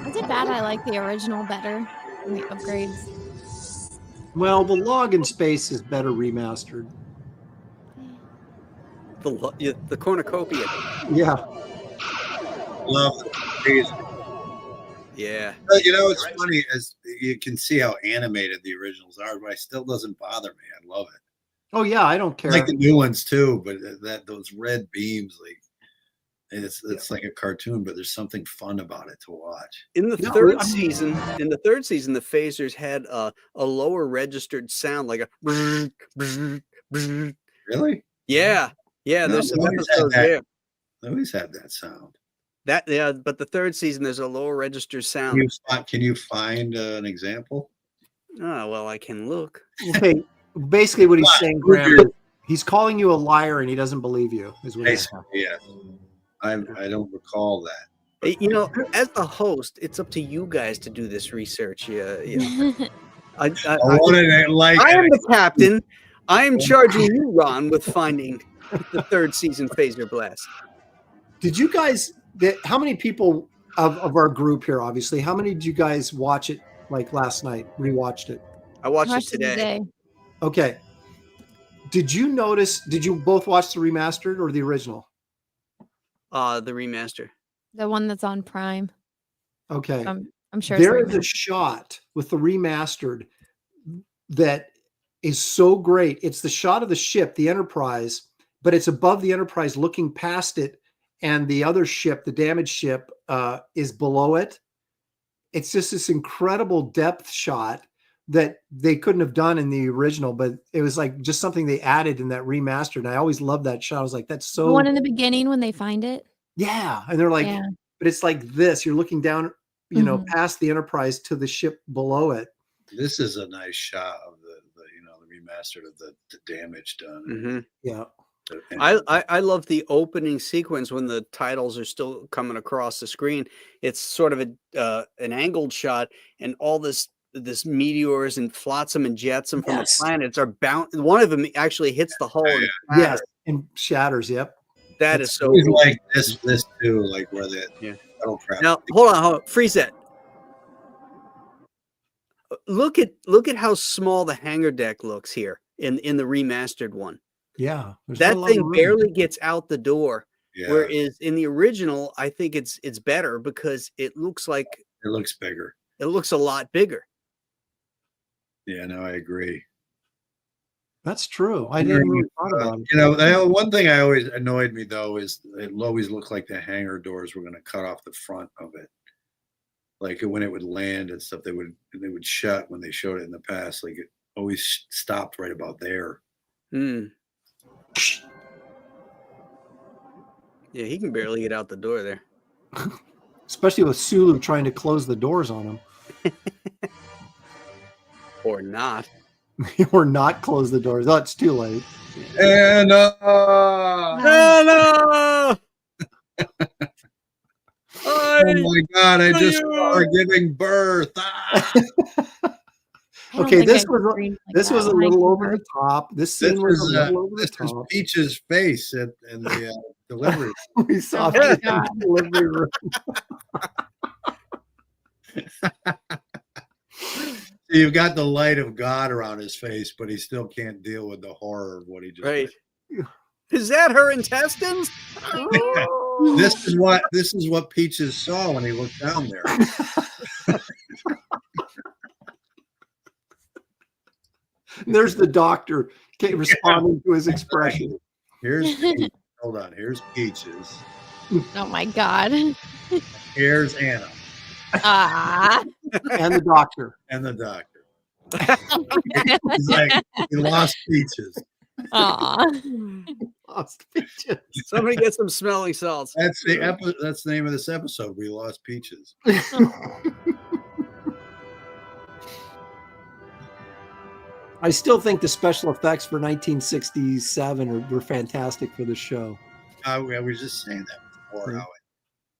Is it bad I like the original better than the upgrades? Well, the log in space is better remastered. The cornucopia. Yeah. Love the crazy. Yeah. But, it's funny as you can see how animated the originals are, but it still doesn't bother me. I love it. Oh yeah, I don't care. I like the new ones too, but those red beams, like it's like a cartoon, but there's something fun about it to watch. In the third season, the phasers had a lower registered sound, like a brrr, brrr, brrr. Really? Yeah. Yeah, there's some episodes there. I always had that sound. But the third season there's a lower register sound. Can you find an example? Oh, well, I can look. Okay, basically what he's saying, Graham, is he's calling you a liar and he doesn't believe you. Is what he's saying. Yeah, I don't recall that. As the host, it's up to you guys to do this research. Yeah. I am the captain. I am charging you, Ron, with finding the third season phaser blast. Did you guys? How many people of our group here? Obviously, how many did you guys watch it like last night? Rewatched it. I watched it today. Okay. Did you notice? Did you both watch the remastered or the original? The remaster. The one that's on Prime. Okay. I'm sure there is a shot with the remastered that is so great. It's the shot of the ship, the Enterprise, but it's above the Enterprise looking past it, and the other ship, the damaged ship, is below it. It's just this incredible depth shot that they couldn't have done in the original, but it was like just something they added in that remastered. And I always loved that shot. I was like, that's so. The one in the beginning when they find it. Yeah. And they're like, but it's like this, you're looking down, past the Enterprise to the ship below it. This is a nice shot of the remastered of the damage done. Mm-hmm. Yeah. I love the opening sequence when the titles are still coming across the screen. It's sort of an angled shot, and all this meteors and flotsam and jetsam from the planets are bound. One of them actually hits the hull. Yes, and shatters. Yep. That's so cool. Cool. Like this too, like where the metal crap. Now hold on, freeze that. Look at how small the hangar deck looks here in the remastered one. Yeah, that thing barely gets out the door. Yeah. Whereas in the original, I think it's better because it looks bigger. It looks a lot bigger. Yeah, no, I agree. That's true. I didn't really thought about it. One thing I always annoyed me though is it always looked like the hangar doors were going to cut off the front of it. Like when it would land and stuff, they would shut when they showed it in the past. Like always stopped right about there. Yeah, he can barely get out the door there. Especially with Sulu trying to close the doors on him. Or not. Or not close the doors. Oh, it's too late. And No! oh my God! I just saw her giving birth. Okay, this was a little over the top. This scene was a little over the top. This is Peach's face in the delivery. We saw it in the delivery room. You've got the light of God around his face, but he still can't deal with the horror of what he just Right. did. Is that her intestines? This is what Peaches saw when he looked down there. There's the doctor responding to his expression. Here's Peach. Hold on. Here's Peaches. Oh my God. Here's Anna. And the doctor. And the doctor. He's like, he lost Peaches. Lost Peaches. Somebody get some smelling salts. That's the name of this episode. We lost Peaches. I still think the special effects for 1967 were fantastic for the show. I was just saying that before, how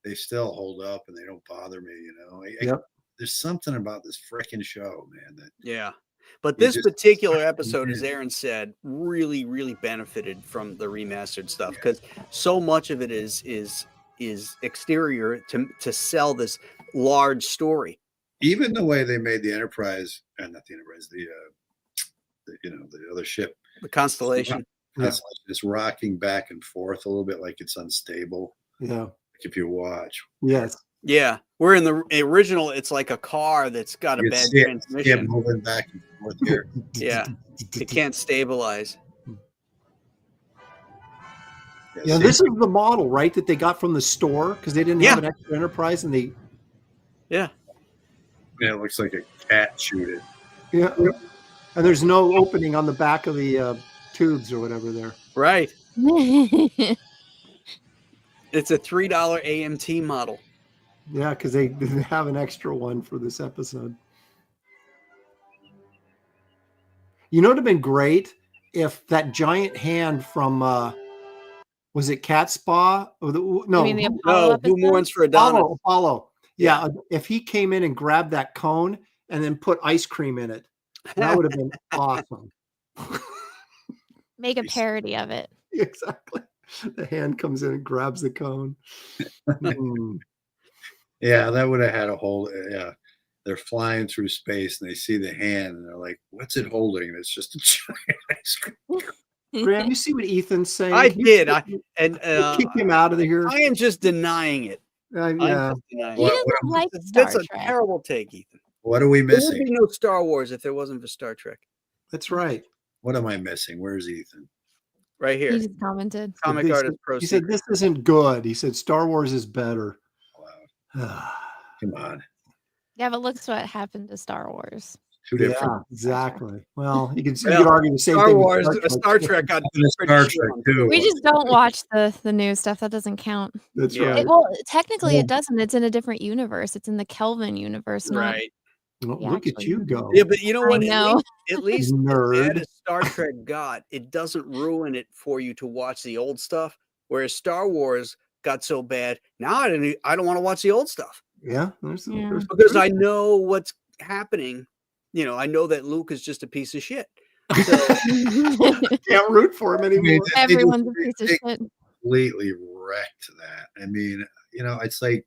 they still hold up and they don't bother me, There's something about this freaking show, man. But this particular episode, as Aaron said, really, really benefited from the remastered stuff because so much of it is exterior to sell this large story. Even the way they made the Enterprise, and not the Enterprise, the other ship, the Constellation, it's rocking back and forth a little bit, like it's unstable. Yeah, like if you watch. Yes. Yeah, we're in the original. It's like a car that's got a bad transmission. Yeah, moving back and forth here. Yeah, it can't stabilize. Yeah, this is the model, right, that they got from the store because they didn't have an extra Enterprise, and they. Yeah, it looks like a cat chewed it. Yeah, and there's no opening on the back of the tubes or whatever there. Right. It's a $3 AMT model. Yeah, because they didn't have an extra one for this episode. You know, it would have been great if that giant hand from was it Cat Spa? Or Who Mourns for Adonis? Apollo. Yeah, if he came in and grabbed that cone and then put ice cream in it, that would have been awesome. Make a parody of it. Exactly. The hand comes in and grabs the cone. Yeah, that would have had a whole. Yeah, they're flying through space and they see the hand and they're like, "What's it holding?" And it's just a giant ice cream. Graham, you see what Ethan's saying? I did. Kick him out of here. I am just denying it. Yeah. He doesn't like Star That's a Trek. terrible take, Ethan. What are we There missing? would be no Star Wars if there wasn't for Star Trek. That's right. What am I missing? Where's Ethan? Right here. He just commented. Comic Artist Pro. He said, "This isn't good." He said, "Star Wars is better." Wow. Come on. Yeah, but look what happened to Star Wars. Two different. Yeah, exactly. Well, you could argue the same Star thing. Wars, Star Trek got Star Trek too. We just don't watch the new stuff. That doesn't count. That's right. Well, technically, it doesn't. It's in a different universe. It's in the Kelvin universe, right. Well, look at you go. Yeah, but you know what? know. At least Nerd. as Star Trek got, it doesn't ruin it for you to watch the old stuff. Whereas Star Wars got so bad, now I don't want to watch the old stuff. Yeah, there's because I know what's happening. I know that Luke is just a piece of shit. So can't root for him anymore. Everyone's a piece of shit. Completely wrecked that. I mean, it's like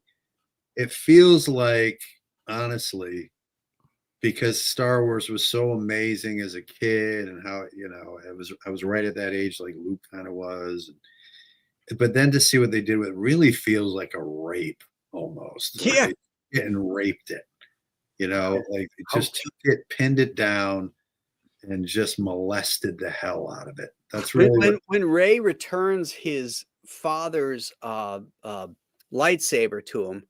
it feels like, honestly, because Star Wars was so amazing as a kid, and how I was right at that age, like Luke kind of was. But then to see what they did with it really feels like a rape almost. Yeah, like and raped it. Like it just took it, pinned it down, and just molested the hell out of it. That's really when Rey returns his father's lightsaber to him,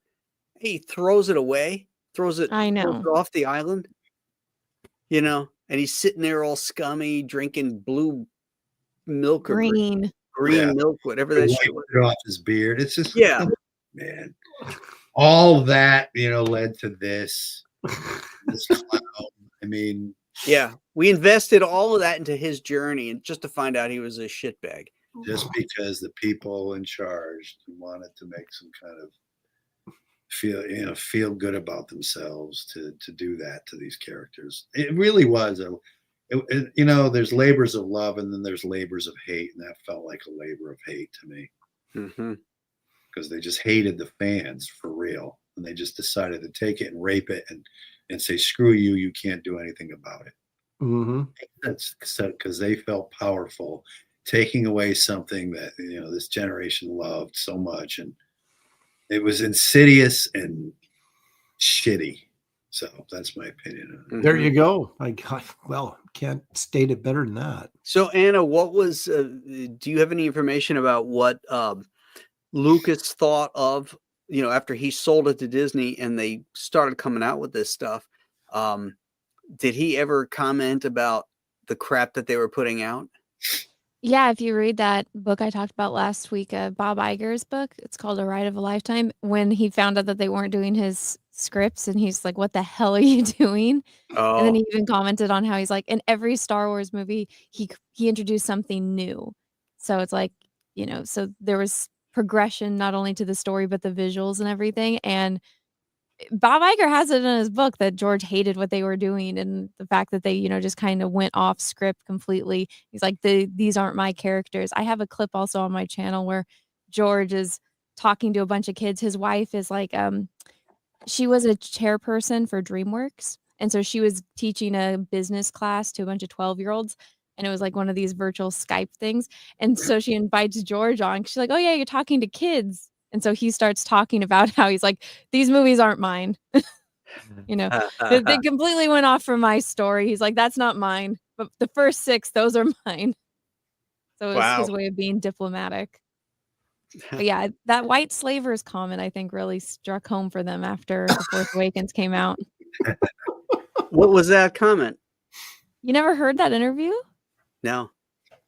he throws it away, throws it off the island. and he's sitting there all scummy, drinking blue milk or Green. green milk, whatever that shit was. Wiped it off his beard. It's just, Yeah. come on, man. All that, led to this clown. I mean, yeah, we invested all of that into his journey, and just to find out he was a shitbag. Just because the people in charge wanted to make some kind of feel good about themselves to do that to these characters. It really was there's labors of love and then there's labors of hate, and that felt like a labor of hate to me. Mm-hmm. Because they just hated the fans for real, and they just decided to take it and rape it and say, screw you, you can't do anything about it. Mm-hmm. That's because they felt powerful, taking away something that this generation loved so much, and it was insidious and shitty. So that's my opinion on it. There you go. Can't state it better than that. So Anna, what was do you have any information about what Lucas thought of, after he sold it to Disney and they started coming out with this stuff? Did he ever comment about the crap that they were putting out? Yeah, if you read that book I talked about last week, Bob Iger's book, it's called A Ride of a Lifetime, when he found out that they weren't doing his scripts, and he's like, what the hell are you doing? And then he even commented on how he's like, in every Star Wars movie, he introduced something new. So it's like, so there was progression not only to the story, but the visuals and everything. And Bob Iger has it in his book that George hated what they were doing, and the fact that they, just kind of went off script completely. He's like, these aren't my characters. I have a clip also on my channel where George is talking to a bunch of kids. His wife is like, she was a chairperson for DreamWorks. And so she was teaching a business class to a bunch of 12-year-olds. And it was like one of these virtual Skype things. And so she invites George on. She's like, oh yeah, you're talking to kids. And so he starts talking about how he's like, these movies aren't mine. They completely went off from my story. He's like, that's not mine. But the first 6, those are mine. So it was his way of being diplomatic. But yeah, that white slavers comment, I think, really struck home for them after The Force Awakens came out. What was that comment? You never heard that interview? No.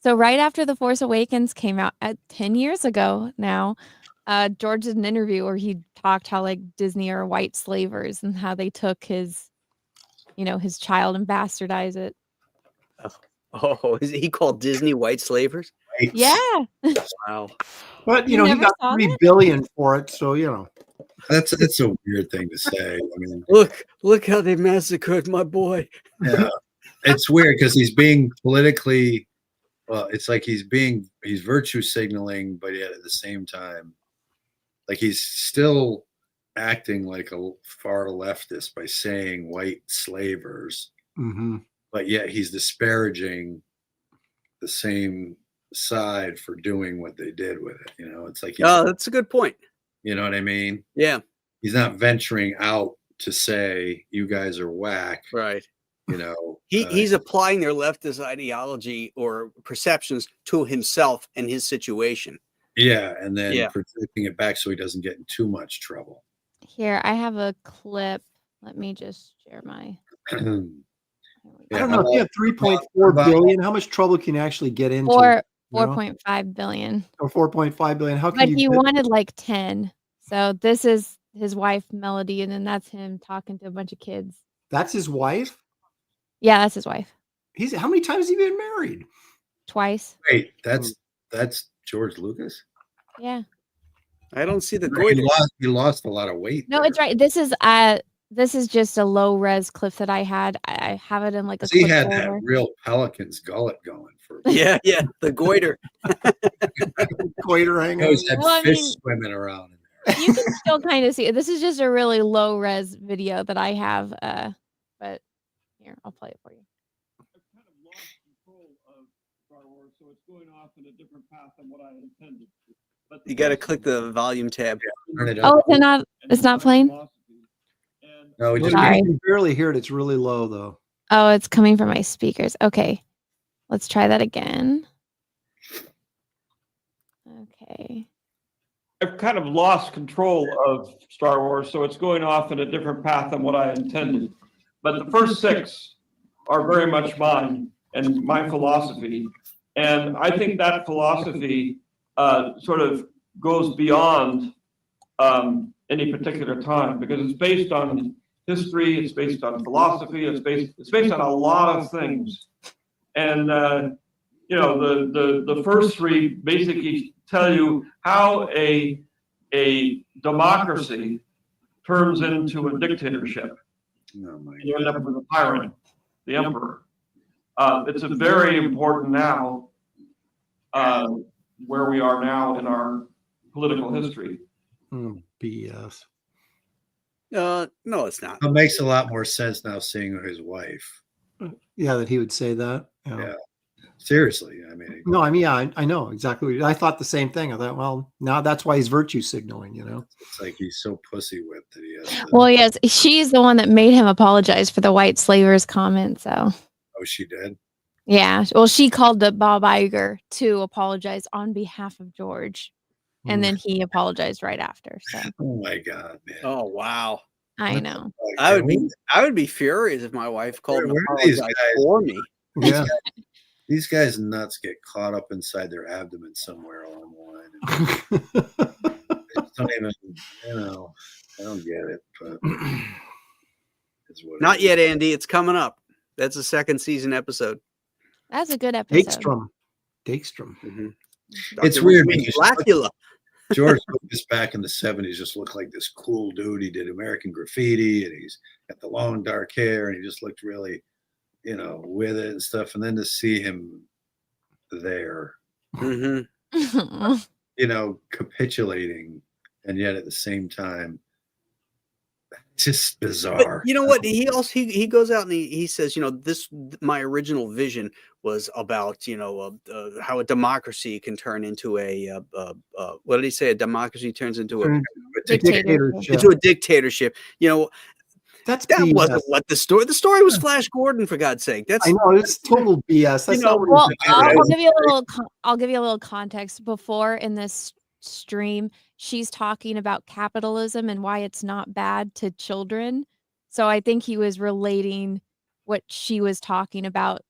So right after The Force Awakens came out 10 years ago now, George did an interview where he talked how like Disney are white slavers and how they took his child and bastardized it. Oh, is he called Disney white slavers? Right. Yeah. Wow. But he got $3 billion for it, so that's a weird thing to say. I mean, look how they massacred my boy. Yeah, it's weird because he's being politically. Well, it's like he's virtue signaling, but yet at the same time, like he's still acting like a far leftist by saying white slavers, but yet he's disparaging the same side for doing what they did with it. It's like, that's a good point. You know what I mean? Yeah. He's not venturing out to say you guys are whack. Right. He's applying their leftist ideology or perceptions to himself and his situation. Yeah, and then projecting it back so he doesn't get in too much trouble. Here, I have a clip. Let me just share my. I don't know if you have 3.4 billion. How much trouble can you actually get into? 4.5 billion. Or 4.5 billion. How can but he wanted like 10. So this is his wife, Melody, and then that's him talking to a bunch of kids. That's his wife? Yeah, that's his wife. How many times has he been married? Twice. Wait, that's George Lucas? Yeah. I don't see the goiter. He lost a lot of weight. No, it's right. This is just a low res clip that I had. I have it in like a. He had that real pelican's gullet going for. Yeah, the goiter. Goiter hanging. Always had fish swimming around in there. You can still kind of see it. This is just a really low res video that I have. But here, I'll play it for you. I've kind of lost control of Star Wars, so it's going off in a different path than what I intended. But You got to click the volume tab. Turn it up. Oh, it's not playing? No, we You just can barely hear it. It's really low, though. Oh, it's coming from my speakers. Okay. Let's try that again. Okay. I've kind of lost control of Star Wars, so it's going off in a different path than what I intended. But the first 6 are very much mine and my philosophy. And I think that philosophy sort of goes beyond any particular time, because it's based on history, it's based on philosophy, it's based on a lot of things. And you know, the first three basically tell you how a democracy turns into a dictatorship. You end up with a tyrant, the emperor. It's a very important now, where we are now in our political history. BS. No, it's not. It makes a lot more sense now seeing his wife. Yeah, that he would say that. Yeah. Seriously, I mean. No, I mean, yeah, I know exactly. I thought the same thing. I thought, well, now that's why he's virtue signaling, you know. It's like he's so pussy whipped that he has. Well, yes, she's the one that made him apologize for the white slavers comment. So. Oh, she did. Yeah. Well, she called up Bob Iger to apologize on behalf of George, and then he apologized right after. So. Oh my God, man. Oh wow. I know. I would be furious if my wife called and apologized for me. Yeah. These guys' nuts get caught up inside their abdomen somewhere along the line. I just don't even, you know, I don't get it. But it's what Not yet, Andy. It's coming up. That's a second season episode. That's a good episode. Dakestrom. Mm-hmm. It's weird because Blackula. George Lucas back in the 70s just looked like this cool dude. He did American Graffiti, and he's got the long dark hair, and he just looked really, you know, with it and stuff. And then to see him there, you know, capitulating, and yet at the same time, it's just bizarre. But you know what? He goes out and he says, you know, my original vision was about, you know, how a democracy can turn into a what did he say? A democracy turns into a dictatorship. Into a dictatorship. You know, that BS. wasn't what the story was. Flash Gordon, for God's sake. That's I know it's total BS. That's not well, I'll give you a little context. Before in this stream, she's talking about capitalism and why it's not bad to children. So I think he was relating what she was talking about,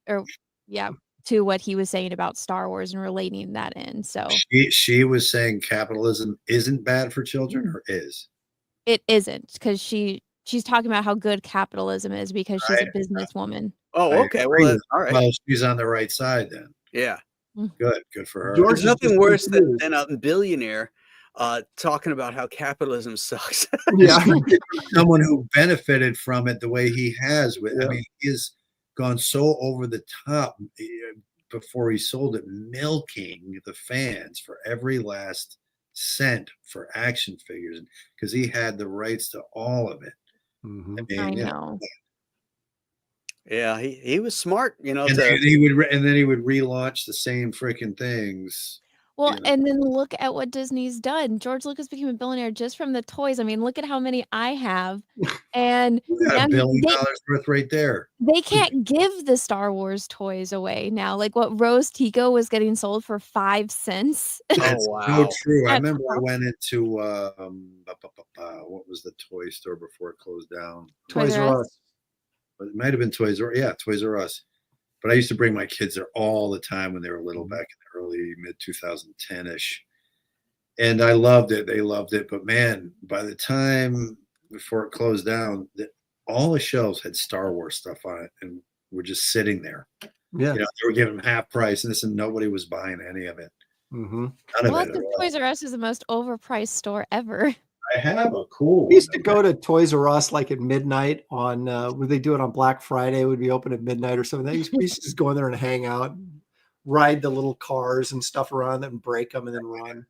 to what he was saying about Star Wars and relating that in. So she was saying capitalism isn't bad for children, or is? It isn't, because she's talking about how good capitalism is because she's a businesswoman. Oh, okay. Well, all right. Well, she's on the right side then. Yeah. Good for her. There's nothing worse than a billionaire talking about how capitalism sucks. Yeah. Someone who benefited from it the way he has. I mean, he's gone so over the top before he sold it, milking the fans for every last cent for action figures, because he had the rights to all of it. I know. Yeah, he was smart, you know. And then he would relaunch the same freaking things. Well, and then look at what Disney's done. George Lucas became a billionaire just from the toys. I mean, look at how many I have. And you got $1 billion worth right there. They can't give the Star Wars toys away now. Like what Rose Tico was getting sold for 5 cents. That's so true. I remember I went into what was the toy store before it closed down? Toys R Us. It might have been Toys R Us. But I used to bring my kids there all the time when they were little, back in the early mid 2010-ish. And I loved it. They loved it. But man, by the time before it closed down, all the shelves had Star Wars stuff on it and were just sitting there. Yeah. You know, they were giving them half price, and nobody was buying any of it. None of it. Toys R Us is the most overpriced store ever. I have a cool. We used to go to Toys R Us like at midnight on would they do it on Black Friday? It would be open at midnight or something. We used to just go in there and hang out, ride the little cars and stuff around them, break them, and then run.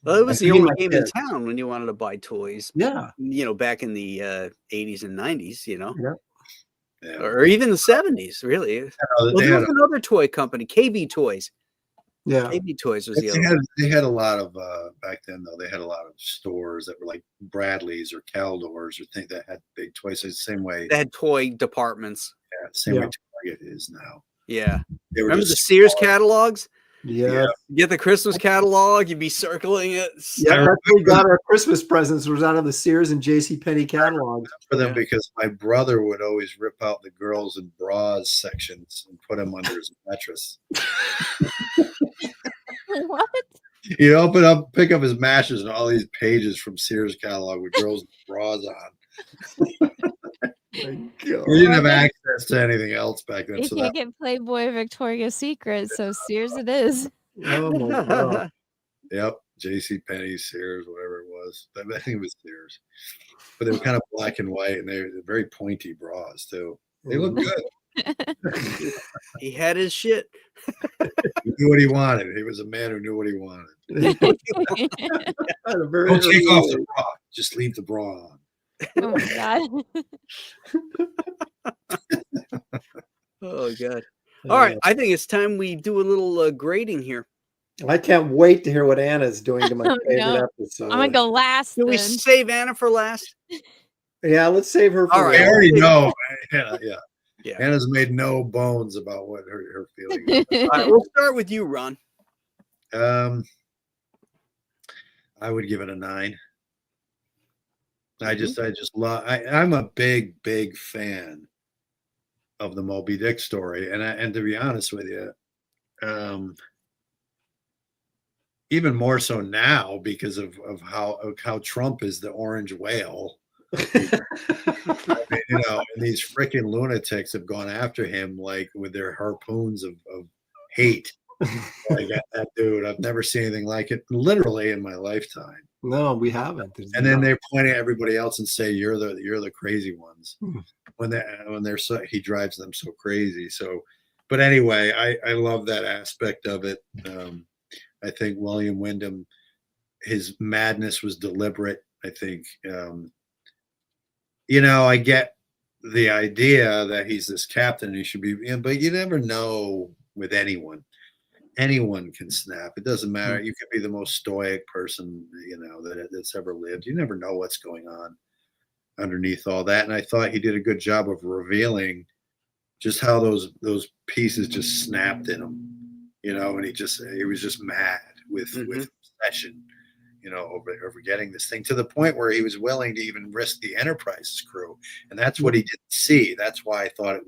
Well, it was the only game in town when you wanted to buy toys. Yeah, you know, back in the 80s and 90s, you know, yeah. Or even the 70s, really. Well, there was another toy company, KB Toys. Yeah, KB Toys was the other. They had a lot of back then though. They had a lot of stores that were like Bradley's or Caldor's or things that had big toys. The same way they had toy departments. Yeah, same way Target is now. Yeah, remember the Sears catalogs? Yeah. Get the Christmas catalog. You'd be circling it. Yeah, that's where we got our Christmas presents. Was out of the Sears and J.C. Penney catalogs. For them because my brother would always rip out the girls and bras sections and put them under his mattress. What? He'd open up, pick up his mattress, and all these pages from Sears catalog with girls and bras on. We didn't have access to anything else back then. You can't get Playboy Victoria's Secret, so Sears it is. Oh my God. Yep, J.C. Penney, Sears, whatever it was. I think it was Sears, but they were kind of black and white, and they're very pointy bras too. They look good. He had his shit. He knew what he wanted. He was a man who knew what he wanted. Don't take off the bra. Just leave the bra on. Oh my God. Oh God. All right. I think it's time we do a little grading here. I can't wait to hear what Anna's doing to my favorite episode. I'm gonna go last. Can we save Anna for last? Yeah, let's save her for All right. I already know. Yeah. Yeah. Anna's made no bones about what her feeling is. All right, we'll start with you, Ron. I would give it a 9. I just love. I'm a big fan of the Moby Dick story, and to be honest with you, even more so now because of how Trump is the orange whale. I mean, and these freaking lunatics have gone after him like with their harpoons of hate. Like that dude, I've never seen anything like it, literally in my lifetime. No, we haven't. And then they point at everybody else and say you're the crazy ones when they're so he drives them so crazy. So, but anyway, I love that aspect of it. I think William Wyndham, his madness was deliberate. I think I get the idea that he's this captain and he should be, but you never know with anyone. Anyone can snap. It doesn't matter. You could be the most stoic person, that's ever lived. You never know what's going on underneath all that. And I thought he did a good job of revealing just how those pieces just snapped in him, and he was just mad with obsession, over getting this thing to the point where he was willing to even risk the Enterprise's crew. And that's what he didn't see. That's why I thought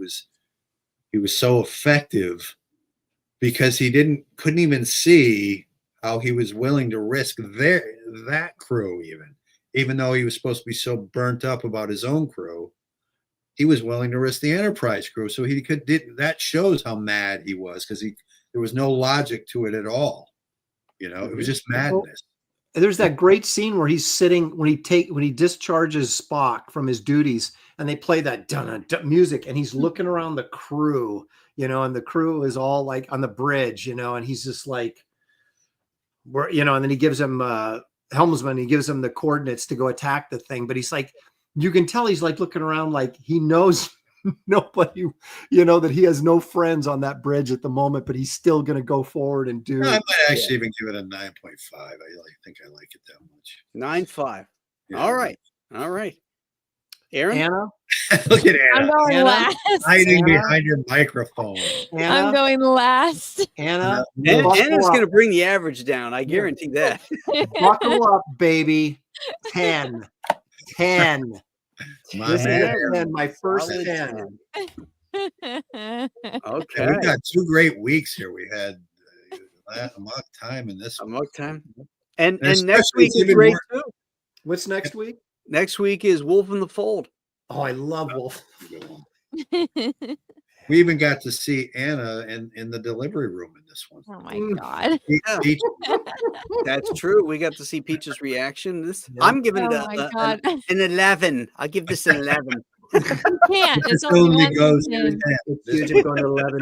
he was so effective. Because he couldn't even see how he was willing to risk that crew, even though he was supposed to be so burnt up about his own crew, he was willing to risk the Enterprise crew. So that shows how mad he was because there was no logic to it at all. It was just madness. There's that great scene where he's sitting when he discharges Spock from his duties, and they play that dun-dun-dun music, and he's looking around the crew, and the crew is all like on the bridge, and he's just like, and then he gives him helmsman, he gives him the coordinates to go attack the thing, but he's like, you can tell he's like looking around like he knows nobody, that he has no friends on that bridge at the moment, but he's still going to go forward and do. I might actually even give it a 9.5. I think I like it that much. 9.5. Yeah. All right. Aaron? Anna? Look at Anna. I'm going last. Hiding behind your microphone. I'm going last. Anna's going to bring the average down. I guarantee that. Buckle up, baby. 10. My first 10. Okay. We've got 2 great weeks here. We had Amok Time and this Amok Time. And next week is great too. What's next week? Next week is Wolf in the Fold. Oh, I love Wolf. We even got to see Anna in the delivery room in this one. Oh my God. That's true. We got to see Peach's reaction. I'm giving it an 11. I'll give this an 11. You can't. It's only goes It's going to 11.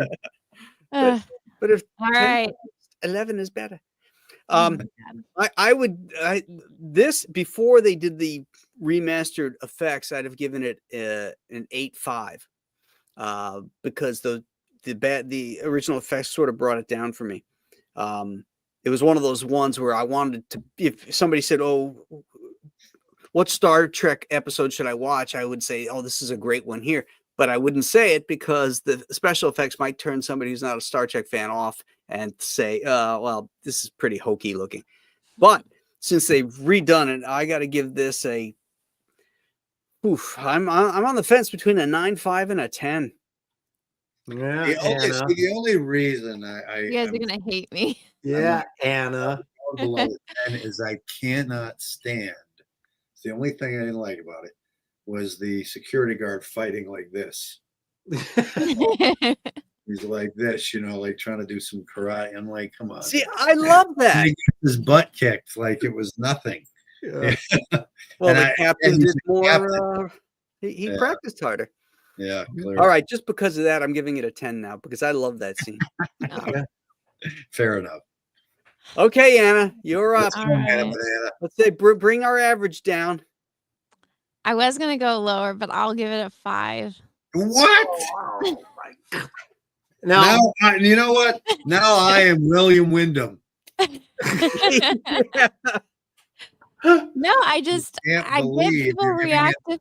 But if all right, 11 is better. I would this before they did the remastered effects, I'd have given it an 8.5 because the original effects sort of brought it down for me. It was one of those ones where I wanted to, if somebody said, "Oh, what Star Trek episode should I watch?" I would say, "Oh, this is a great one here." but I wouldn't say it because the special effects might turn somebody who's not a Star Trek fan off and say, well, this is pretty hokey looking. But since they've redone it, I got to give this a, I'm on the fence between a 9.5 and a 10. Yeah, the only reason you guys are gonna hate me. Yeah, Anna. Below 10 is I cannot stand. It's the only thing I didn't like about it was the security guard fighting like this. He's like this, like trying to do some karate. I'm like, come on. See, I love that. He gets his butt kicked like it was nothing. Yeah. Well, the captain did more. He practiced harder. Yeah. Clearly. All right. Just because of that, I'm giving it a 10 now because I love that scene. Fair enough. Okay, Anna, you're up. Right. Let's say bring our average down. I was gonna go lower, but I'll give it a 5. What? Oh, my God. Now you know what? Now I am William Wyndham. No, I give people reactive.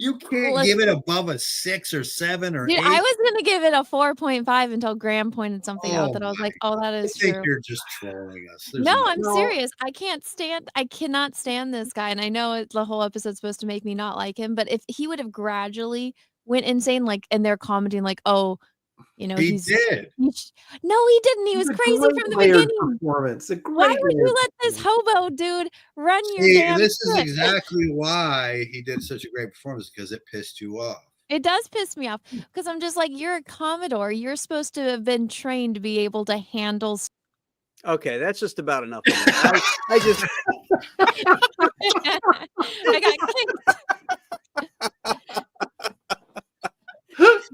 You can't give it above a 6 or 7 or 8. I was gonna give it a 4.5 until Graham pointed something out that I was like, "Oh, that is true." You're just trolling us. I'm serious. I cannot stand this guy, and I know the whole episode's supposed to make me not like him. But if he would have gradually went insane, and they're commenting like, "Oh, he did." No, he didn't. He was crazy from the beginning. Why would you let this hobo dude run your damn This is ship? exactly why he did such a great performance, because it pissed you off. It does piss me off because I'm just like, you're a Commodore. You're supposed to have been trained to be able to handle. Okay, that's just about enough. I just I got kicked.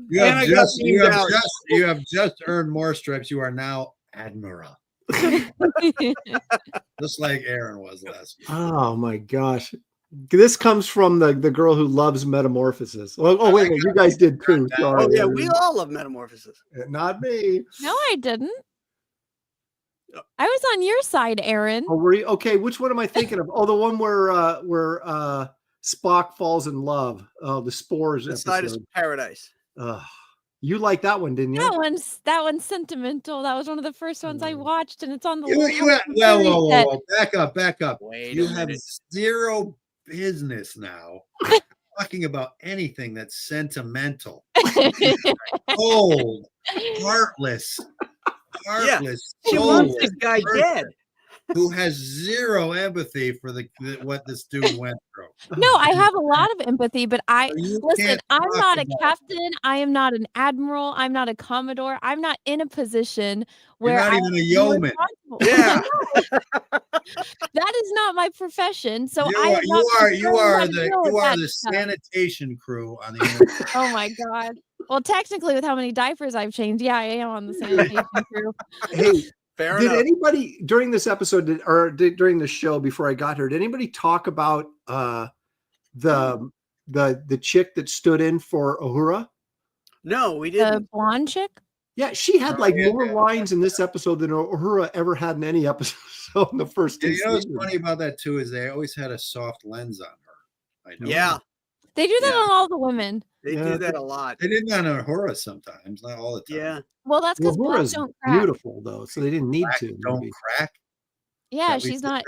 You have just earned more stripes. You are now Admiral. Just like Aaron was last week. Oh my gosh. This comes from the girl who loves Metamorphosis. Wait, you guys did too. Sorry. Oh yeah, we all love Metamorphosis. Not me. No, I didn't. I was on your side, Aaron. Oh, were you? Okay, which one am I thinking of? Oh, the one where Spock falls in love. Oh, the spores. The Side of Paradise. You liked that one, didn't you? That one's sentimental. That was one of the first ones I watched, and it's on the whoa. Back up. You have zero business now talking about anything that's sentimental. Cold, heartless. She wants this guy dead. Who has zero empathy for what this dude went through. No, I have a lot of empathy, but I'm not a captain. I am not an admiral. I'm not a Commodore. I'm not in a position where you're not even a yeoman. Yeah. That is not my profession. So you are the sanitation crew on the internet. Oh my God. Well, technically, with how many diapers I've changed, yeah, I am on the sanitation crew. Hey, fair did enough. Anybody during this episode during the show before I got here, did anybody talk about the chick that stood in for Uhura? No, we didn't. The blonde chick? Yeah, she had more lines in this episode than Uhura ever had in any episode in the first two You know what's seasons. funny about that too is they always had a soft lens on her. I know. Yeah. They do that on all the women. They do that a lot. They did that on Uhura sometimes, not all the time. Yeah. Well, that's because Black Uhura's don't crack. beautiful though, so they didn't need Black to. don't maybe. crack. Yeah, she's not.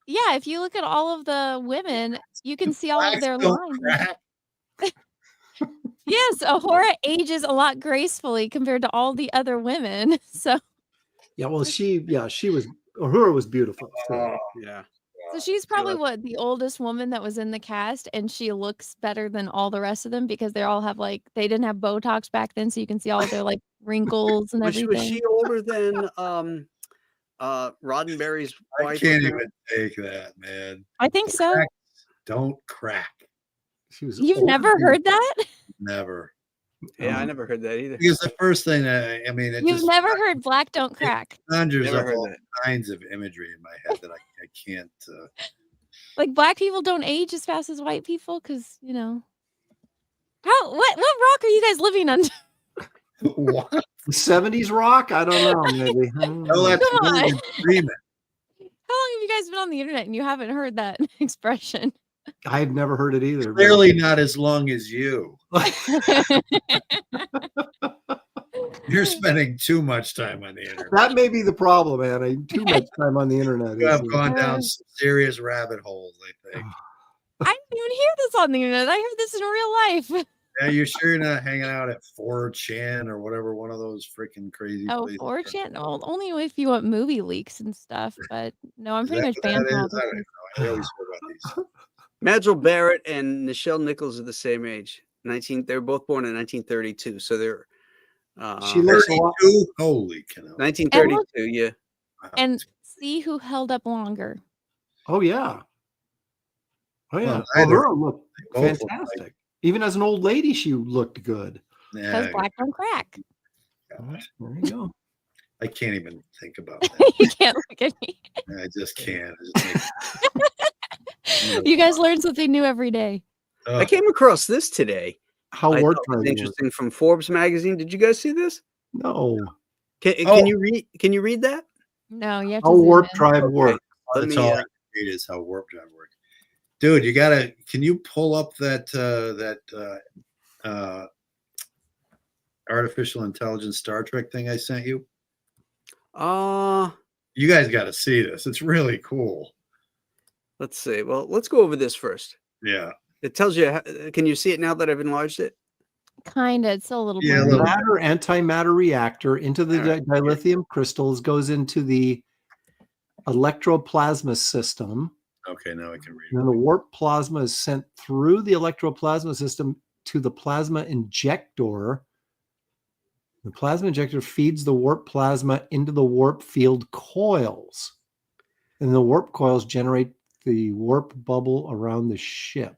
Yeah, if you look at all of the women, you can see all of their lines. Crack. Yes, Uhura ages a lot gracefully compared to all the other women. So Yeah, well, Uhura was beautiful. So. Yeah. So she's probably the oldest woman that was in the cast, and she looks better than all the rest of them because they all have they didn't have Botox back then, so you can see all their wrinkles and everything. Was she older than Roddenberry's wife? I can't even take that, man. I think so. Don't crack. You've never heard that? Never. Yeah, I never heard that either. Because the first thing You've never heard Black don't crack. Conjures up all kinds of imagery in my head that I can't. Black people don't age as fast as white people because what rock are you guys living under? What? The 70s rock? I don't know. Maybe. No, that's Come on. dreaming. How long have you guys been on the internet and you haven't heard that expression? I had never heard it either. Clearly not as long as you. You're spending too much time on the internet. That may be the problem, man. Too much time on the internet. You have gone down some serious rabbit holes, I think. I didn't even hear this on the internet. I heard this in real life. Yeah, you sure you're not hanging out at 4chan or whatever, one of those freaking crazy places? 4chan? Well, only if you want movie leaks and stuff. But no, I'm pretty much banned from all those things. I always hear about these. Majel Barrett and Nichelle Nichols are the same age. They're both born in 1932, so they're. She looks 32? Holy cow! 1932, yeah. And see who held up longer. Oh yeah. Oh yeah. Well, her looked both fantastic. look Even as an old lady, she looked good. Because black don't crack. Gosh, there you go. I can't even think about that. You can't look at me. I just can't. You guys learn something new every day. I came across this today. How I warp thought it was drive interesting from Forbes magazine. Did you guys see this? No. Can you read? Can you read that? No, you have to. How zoom warp in. drive works. That's all I can read is how warp drive works. Dude, you gotta. Can you pull up that artificial intelligence Star Trek thing I sent you? You guys got to see this. It's really cool. Let's see. Well, let's go over this first. Yeah. It tells you. Can you see it now that I've enlarged it? Kinda. It's still a little. Yeah, blurry. Matter antimatter reactor into the dilithium crystals goes into the electroplasma system. Okay, now I can read And then the warp plasma is sent through the electroplasma system to the plasma injector. The plasma injector feeds the warp plasma into the warp field coils. And the warp coils generate the warp bubble around the ship.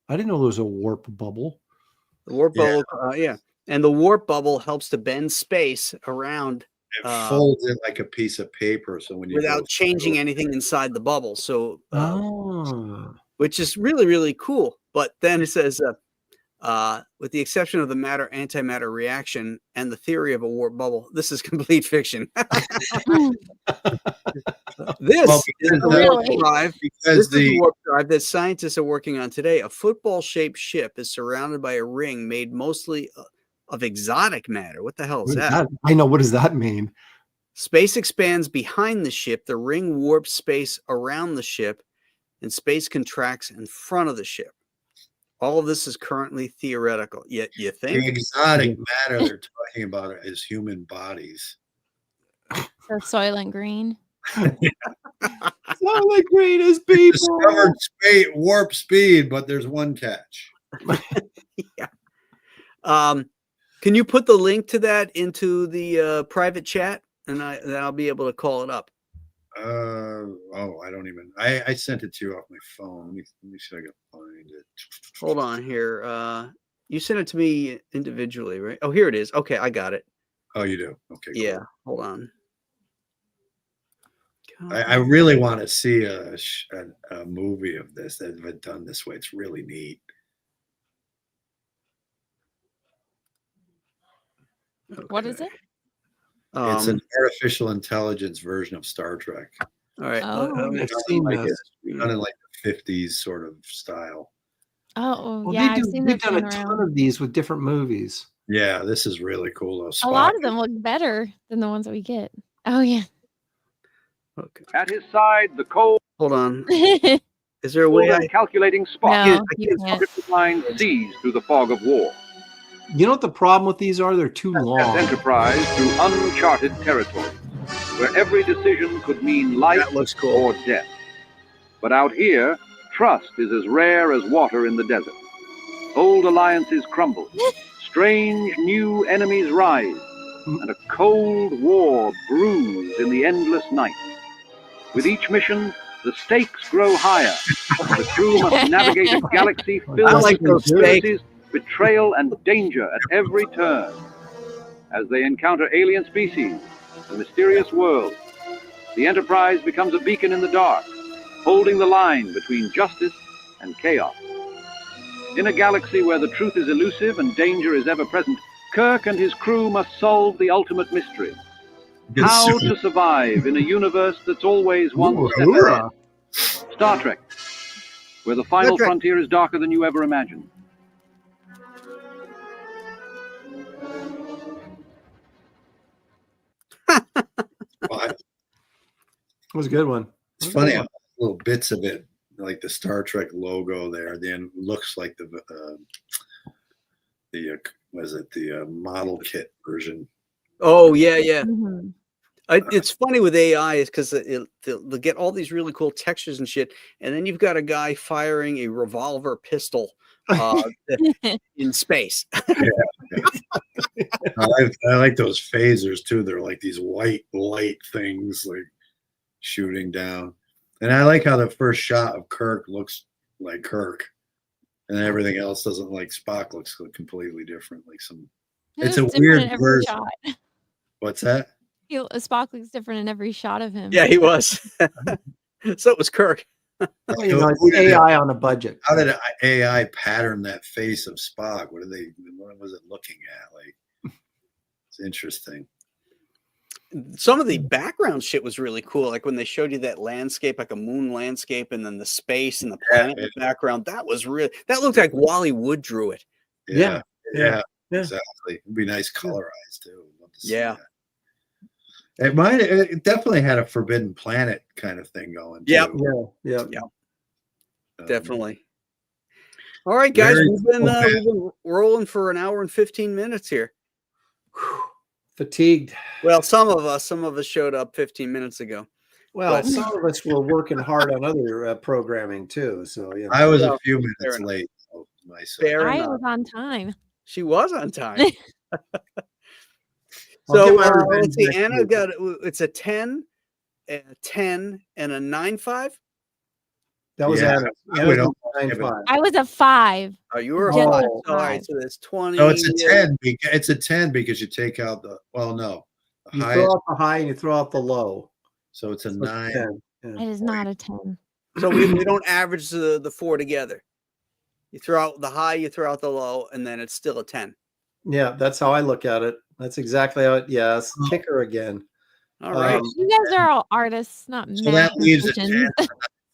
I didn't know there was a warp bubble. The warp bubble, yeah. And the warp bubble helps to bend space around. It folds it like a piece of paper, so when you without changing anything inside the bubble. So, Oh. which is really, really cool. But then it says, with the exception of the matter-antimatter reaction and the theory of a warp bubble, this is complete fiction. This is the warp drive. This is the warp drive that scientists are working on today. A football-shaped ship is surrounded by a ring made mostly of exotic matter. What the hell is that? I know. What does that mean? Space expands behind the ship. The ring warps space around the ship, and space contracts in front of the ship. All of this is currently theoretical. Yet you think the exotic matter they're talking about is human bodies. Or Soylent Green. Soylent Green is people. Discovered warp speed, but there's one catch. Yeah. Can you put the link to that into the private chat, and then I'll be able to call it up. I don't even. I sent it to you off my phone. Let me see if I can find it. Hold on here. You sent it to me individually, right? Oh, here it is. Okay, I got it. Oh, you do? Okay. Cool. Yeah. Hold on. I really want to see a movie of this that's been done this way. It's really neat. Okay. What is it? It's an artificial intelligence version of Star Trek. All right. I've seen this. Done in like the 50s sort of style. Oh, Well, yeah. I've seen they've that done a ton of these with different movies. Yeah, this is really cool. A lot of them look better than the ones that we get. Oh, yeah. Okay. At his side, the cold. Hold on. Is there a way I calculating spot? No, you can't. Line sees through the fog of war. You know what the problem with these are? They're too As long. Enterprise through uncharted territory, where every decision could mean life or death. But out here, trust is as rare as water in the desert. Old alliances crumble, strange new enemies rise, and a cold war brews in the endless night. With each mission, the stakes grow higher. The crew must navigate a galaxy filled with conspiracies, betrayal, and danger at every turn. As they encounter alien species, a mysterious world, the Enterprise becomes a beacon in the dark, holding the line between justice and chaos. In a galaxy where the truth is elusive and danger is ever present, Kirk and his crew must solve the ultimate mystery. How to survive in a universe that's always one step ahead. Star Trek, where the final frontier is darker than you ever imagined. It was a good one. It's funny how little bits of it, like the Star Trek logo there, then looks like the was it the model kit version? Oh yeah, yeah. Mhm. It's funny with AI is because they'll get all these really cool textures and shit, and then you've got a guy firing a revolver pistol in space. I like those phasers too. They're like these white light things like shooting down. And I like how the first shot of Kirk looks like Kirk. And everything else doesn't, like Spock looks completely different. Like it's a weird version. Shot. What's that? Spock looks different in every shot of him. Yeah, he was. So it was Kirk. Well, you know, it's AI on a budget. How did AI pattern that face of Spock? What was it looking at? Like, it's interesting. Some of the background shit was really cool. Like when they showed you that landscape, like a moon landscape, and then the space and the planet in the background. That was real. That looked like Wally Wood drew it. Yeah. Exactly. It'd be nice colorized too. Yeah. It definitely had a Forbidden Planet kind of thing going. Yeah. Yeah. Definitely. All right, guys, we've been rolling for an hour and 15 minutes here. Fatigued. Well, some of us showed up 15 minutes ago. Well, some of us were working hard on other programming too. So yeah, I was a few minutes late. I was on time. She was on time. So let's see. Anna got it's a 10, a 10, and a 9.5. That was Anna. I was a 5. Oh, you were a 5. All right, so that's 20. No, it's a 10. It's a 10 because you take out the you throw out the high and you throw out the low. So it's a 9. It is not a 10. So we don't average the 4 together. You throw out the high, you throw out the low, and then it's still a 10. Yeah, that's how I look at it. That's exactly how it. Yes, kicker again. All right, you guys are all artists, not so that leaves a 10.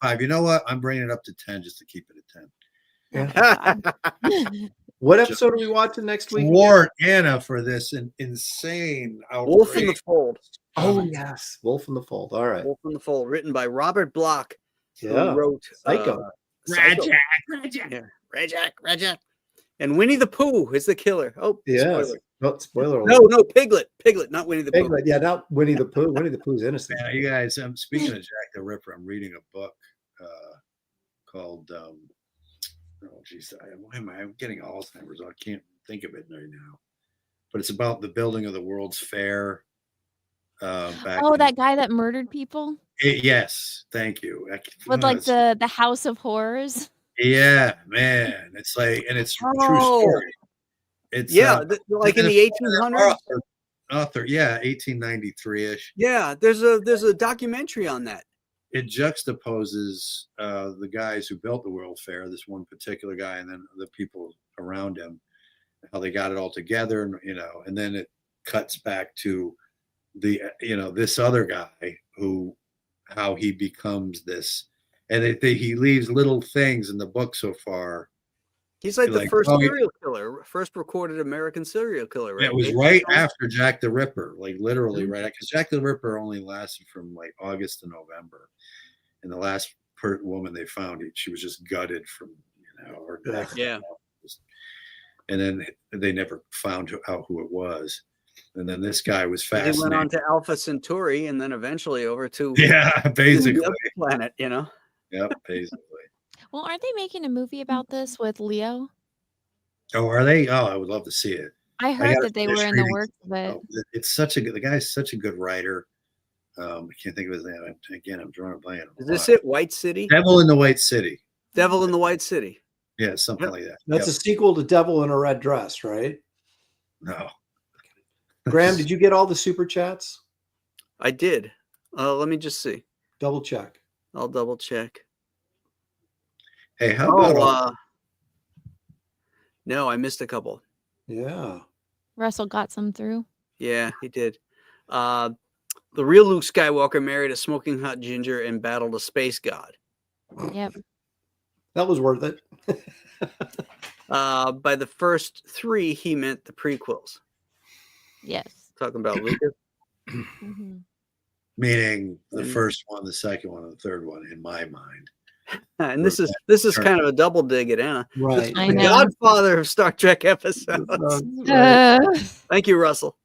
5. You know what? I'm bringing it up to 10 just to keep it at 10. Yeah. What episode are we watching next week? Thwart Anna for this insane Wolf in the Fold. Oh yes, Wolf in the Fold. All right, Wolf in the Fold, written by Robert Bloch. Yeah, who wrote Psycho. Rajak. And Winnie the Pooh is the killer. Oh, yeah. Spoiler alert. No, Piglet, not Winnie the Pooh. Piglet, yeah, not Winnie the Pooh. Winnie the Pooh's innocent. Yeah, you guys. I'm speaking of Jack the Ripper. I'm reading a book called. Oh, geez, why am I? I'm getting Alzheimer's. I can't think of it right now. But it's about the building of the World's Fair. That guy that murdered people. Yes, thank you. With like the House of Horrors. Yeah, man. It's like, and it's a true story. It's like in the 1800s. Author, 1893-ish. Yeah, there's a documentary on that. It juxtaposes the guys who built the World Fair, this one particular guy, and then the people around him, how they got it all together, and then it cuts back to this other guy how he becomes this, and he leaves little things in the book so far. He's like the first serial killer, first recorded American serial killer. Right? It was right after Jack the Ripper, like literally right, because Jack the Ripper only lasted from like August to November, and the last woman they found, she was just gutted from her neck. Yeah, and then they never found out who it was. And then this guy was fascinating. He went on to Alpha Centauri, and then eventually over to basically the planet. Yep, basically. Well, aren't they making a movie about this with Leo? Oh, are they? Oh, I would love to see it. I heard that they were in the works of it. It's the guy's such a good writer. I can't think of his name. Again, I'm drawing a blank. Is this it? White City? Devil in the White City. Devil in the White City. Yeah, something like that. That's a sequel to Devil in a Red Dress, right? No. Graham, did you get all the super chats? I did. Let me just see. Double check. I'll double check. Hey, how about no, I missed a couple. Yeah. Russell got some through. Yeah, he did. The real Luke Skywalker married a smoking hot ginger and battled a space god. Yep. That was worth it. By the first 3, he meant the prequels. Yes. Talking about Lucas. Mm-hmm. Meaning the first one, the second one, and the third one, in my mind. And this is kind of a double dig at Anna. Right. The Godfather of Star Trek episodes. Thank you, Russell.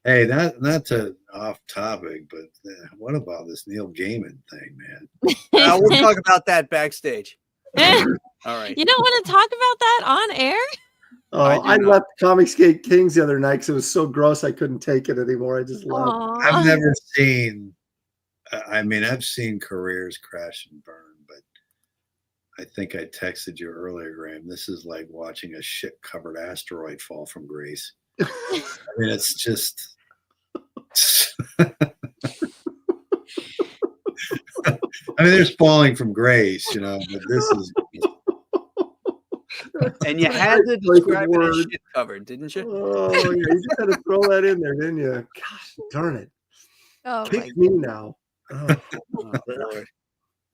Hey, not to off topic, but what about this Neil Gaiman thing, man? We'll talk about that backstage. All right. You don't want to talk about that on air? Oh, I left Comicsgate Kings the other night because it was so gross I couldn't take it anymore. I just left. I've never seen. I mean, I've seen careers crash and burn, but I think I texted you earlier, Graham. This is like watching a shit-covered asteroid fall from grace. I mean, it's just. I mean, there's falling from grace, you know, but this is. And you had to describe it as shit covered, didn't you? Oh, yeah, you just had to throw that in there, didn't you? Gosh, darn it. Oh, Kick me now. Oh, Lord.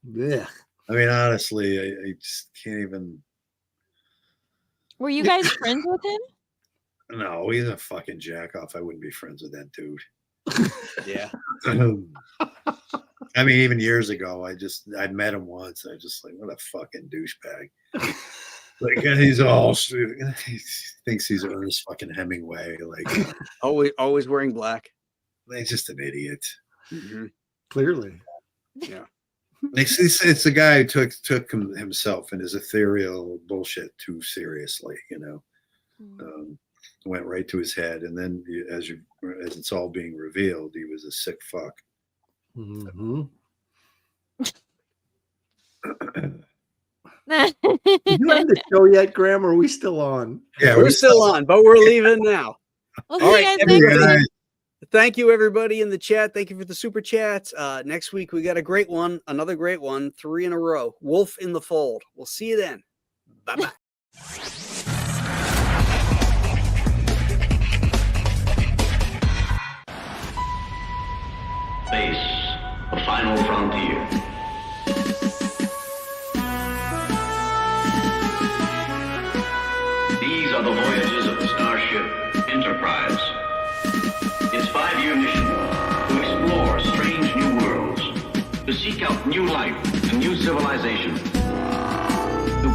Yeah. I mean, honestly, I just can't even. Were you guys friends with him? No, he's a fucking jack off. I wouldn't be friends with that dude. Yeah. I mean, even years ago, I'd met him once. And I just like, what a fucking douchebag. Like, and he thinks he's Ernest fucking Hemingway. Like, always wearing black. He's just an idiot. Mm-hmm. Clearly. Yeah. It's the guy who took himself and his ethereal bullshit too seriously, you know. Went right to his head, and then as it's all being revealed, he was a sick fuck. Mm-hmm. Did you end the show yet, Graham, or are we still on? Yeah, we're still on, but we're leaving now. Well, all right, everybody. Guys. Thank you, everybody in the chat. Thank you for the super chats. Next week, we got a great one, another great one, 3 in a row. Wolf in the Fold. We'll see you then. Bye-bye. Space, the final frontier. These are the voyages of the starship Enterprise. Its 5-year mission to explore strange new worlds, to seek out new life and new civilization, to